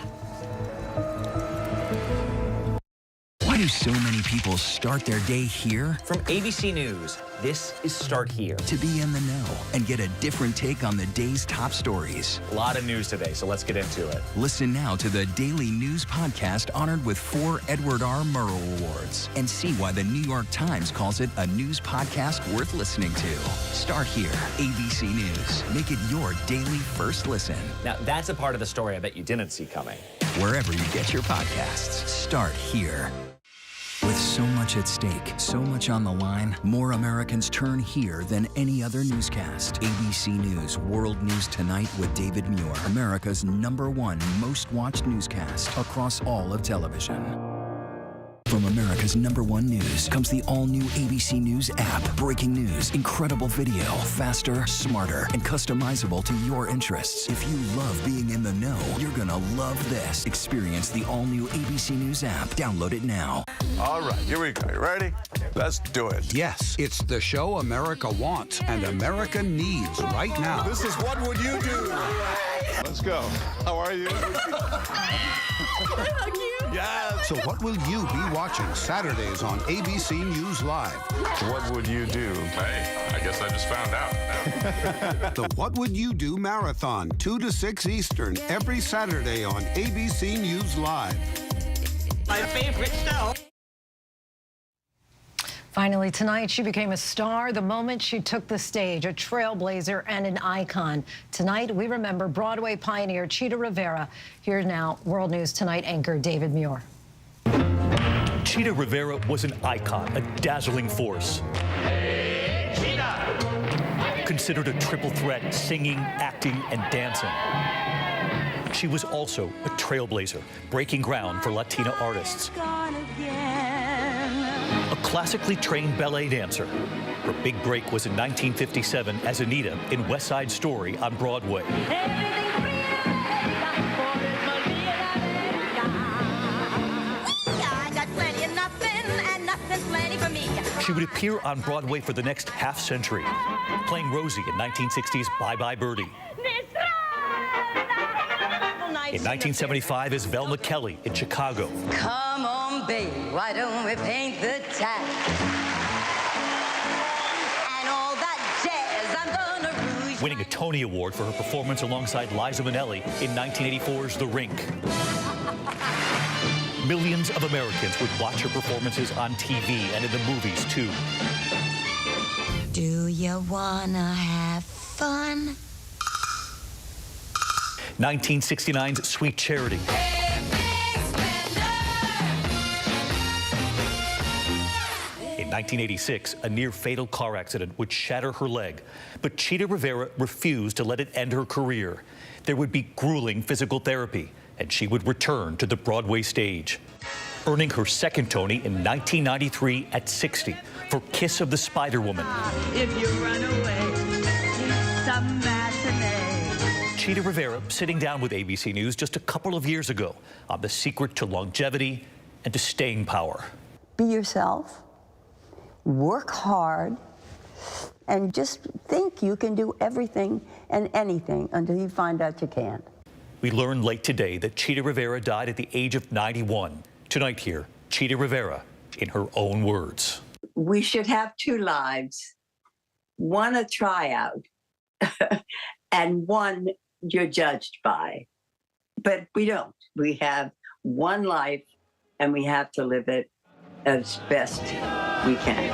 Why do so many people start their day here? From ABC News, this is Start Here. To be in the know and get a different take on the day's top stories. A lot of news today, so let's get into it. Listen now to the Daily News Podcast honored with 4 Edward R. Murrow Awards and see why the New York Times calls it a news podcast worth listening to. Start Here, ABC News. Make it your daily first listen. Now, that's a part of the story I bet you didn't see coming. Wherever you get your podcasts, start here. With so much at stake, so much on the line, more Americans turn here than any other newscast. ABC News World News Tonight with David Muir, America's #1 most watched newscast across all of television. From America's #1 news comes the all-new ABC News app. Breaking news, incredible video, faster, smarter, and customizable to your interests. If you love being in the know, you're gonna love this. Experience the all-new ABC News app. Download it now. All right, here we go. You ready? Let's do it. Yes, it's the show America wants and America needs right now. This is What Would You Do? Let's go. How are you? How cute. Yes. So what will you be watching Saturdays on ABC News Live? What would you do? Hey, I guess I just found out. The What Would You Do Marathon, 2 to 6 Eastern, every Saturday on ABC News Live. My favorite show. Finally, tonight, she became a star the moment she took the stage, a trailblazer and an icon. Tonight, we remember Broadway pioneer Chita Rivera. Here now, World News Tonight anchor David Muir. Chita Rivera was an icon, a dazzling force. Hey, Chita! Considered a triple threat, singing, acting, and dancing. She was also a trailblazer, breaking ground for Latina artists. A classically trained ballet dancer. Her big break was in 1957 as Anita in West Side Story on Broadway. She would appear on Broadway for the next half century, playing Rosie in 1960's Bye Bye Birdie. In 1975 as Velma Kelly in Chicago. Come on, baby, why don't we paint the town? And all that jazz, I'm gonna rouge. Winning a Tony Award for her performance alongside Liza Minnelli in 1984's The Rink. Millions of Americans would watch her performances on TV and in the movies, too. Do you wanna have fun? 1969's Sweet Charity. In 1986, a near-fatal car accident would shatter her leg, but Chita Rivera refused to let it end her career. There would be grueling physical therapy, and she would return to the Broadway stage, earning her second Tony in 1993 at 60 for Kiss of the Spider Woman. If you run away, it's a matinee. Chita Rivera sitting down with ABC News just a couple of years ago on the secret to longevity and to staying power. Be yourself, work hard, and just think you can do everything and anything until you find out you can't. We learned late today that Chita Rivera died at the age of 91. Tonight here, Chita Rivera in her own words. We should have 2 lives, one a tryout and one you're judged by. But we don't. We have one life and we have to live it as best we can.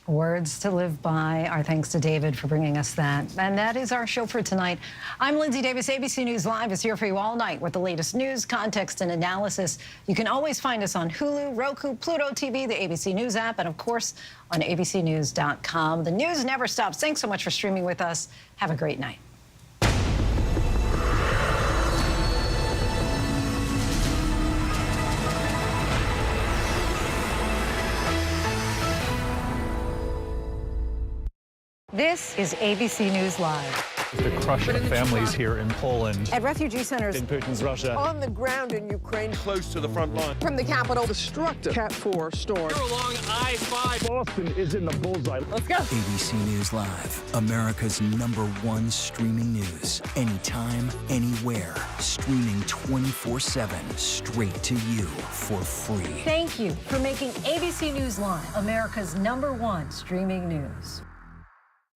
Words to live by. Our thanks to David for bringing us that. And that is our show for tonight. I'm Lindsay Davis. ABC News Live is here for you all night with the latest news, context, and analysis. You can always find us on Hulu, Roku, Pluto TV, the ABC News app, and of course on abcnews.com. The news never stops. Thanks so much for streaming with us. Have a great night. This is ABC News Live. The crush of families here in Poland. At refugee centers in Putin's Russia. On the ground in Ukraine. Close to the front line. From the capital, destructive Cat 4 storm. You're along I-5. Boston is in the bullseye. Let's go. ABC News Live, America's #1 streaming news. Anytime, anywhere. Streaming 24/7, straight to you for free. Thank you for making ABC News Live America's #1 streaming news.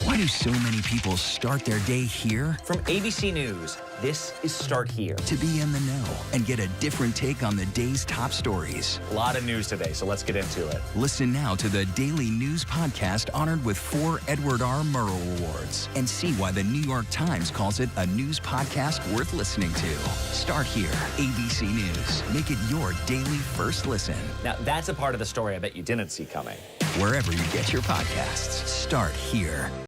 Why do so many people start their day here? From ABC News, this is Start Here. To be in the know and get a different take on the day's top stories. A lot of news today, so let's get into it. Listen now to the Daily News Podcast honored with 4 Edward R. Murrow Awards and see why the New York Times calls it a news podcast worth listening to. Start Here, ABC News. Make it your daily first listen. Now, that's a part of the story I bet you didn't see coming. Wherever you get your podcasts, Start Here.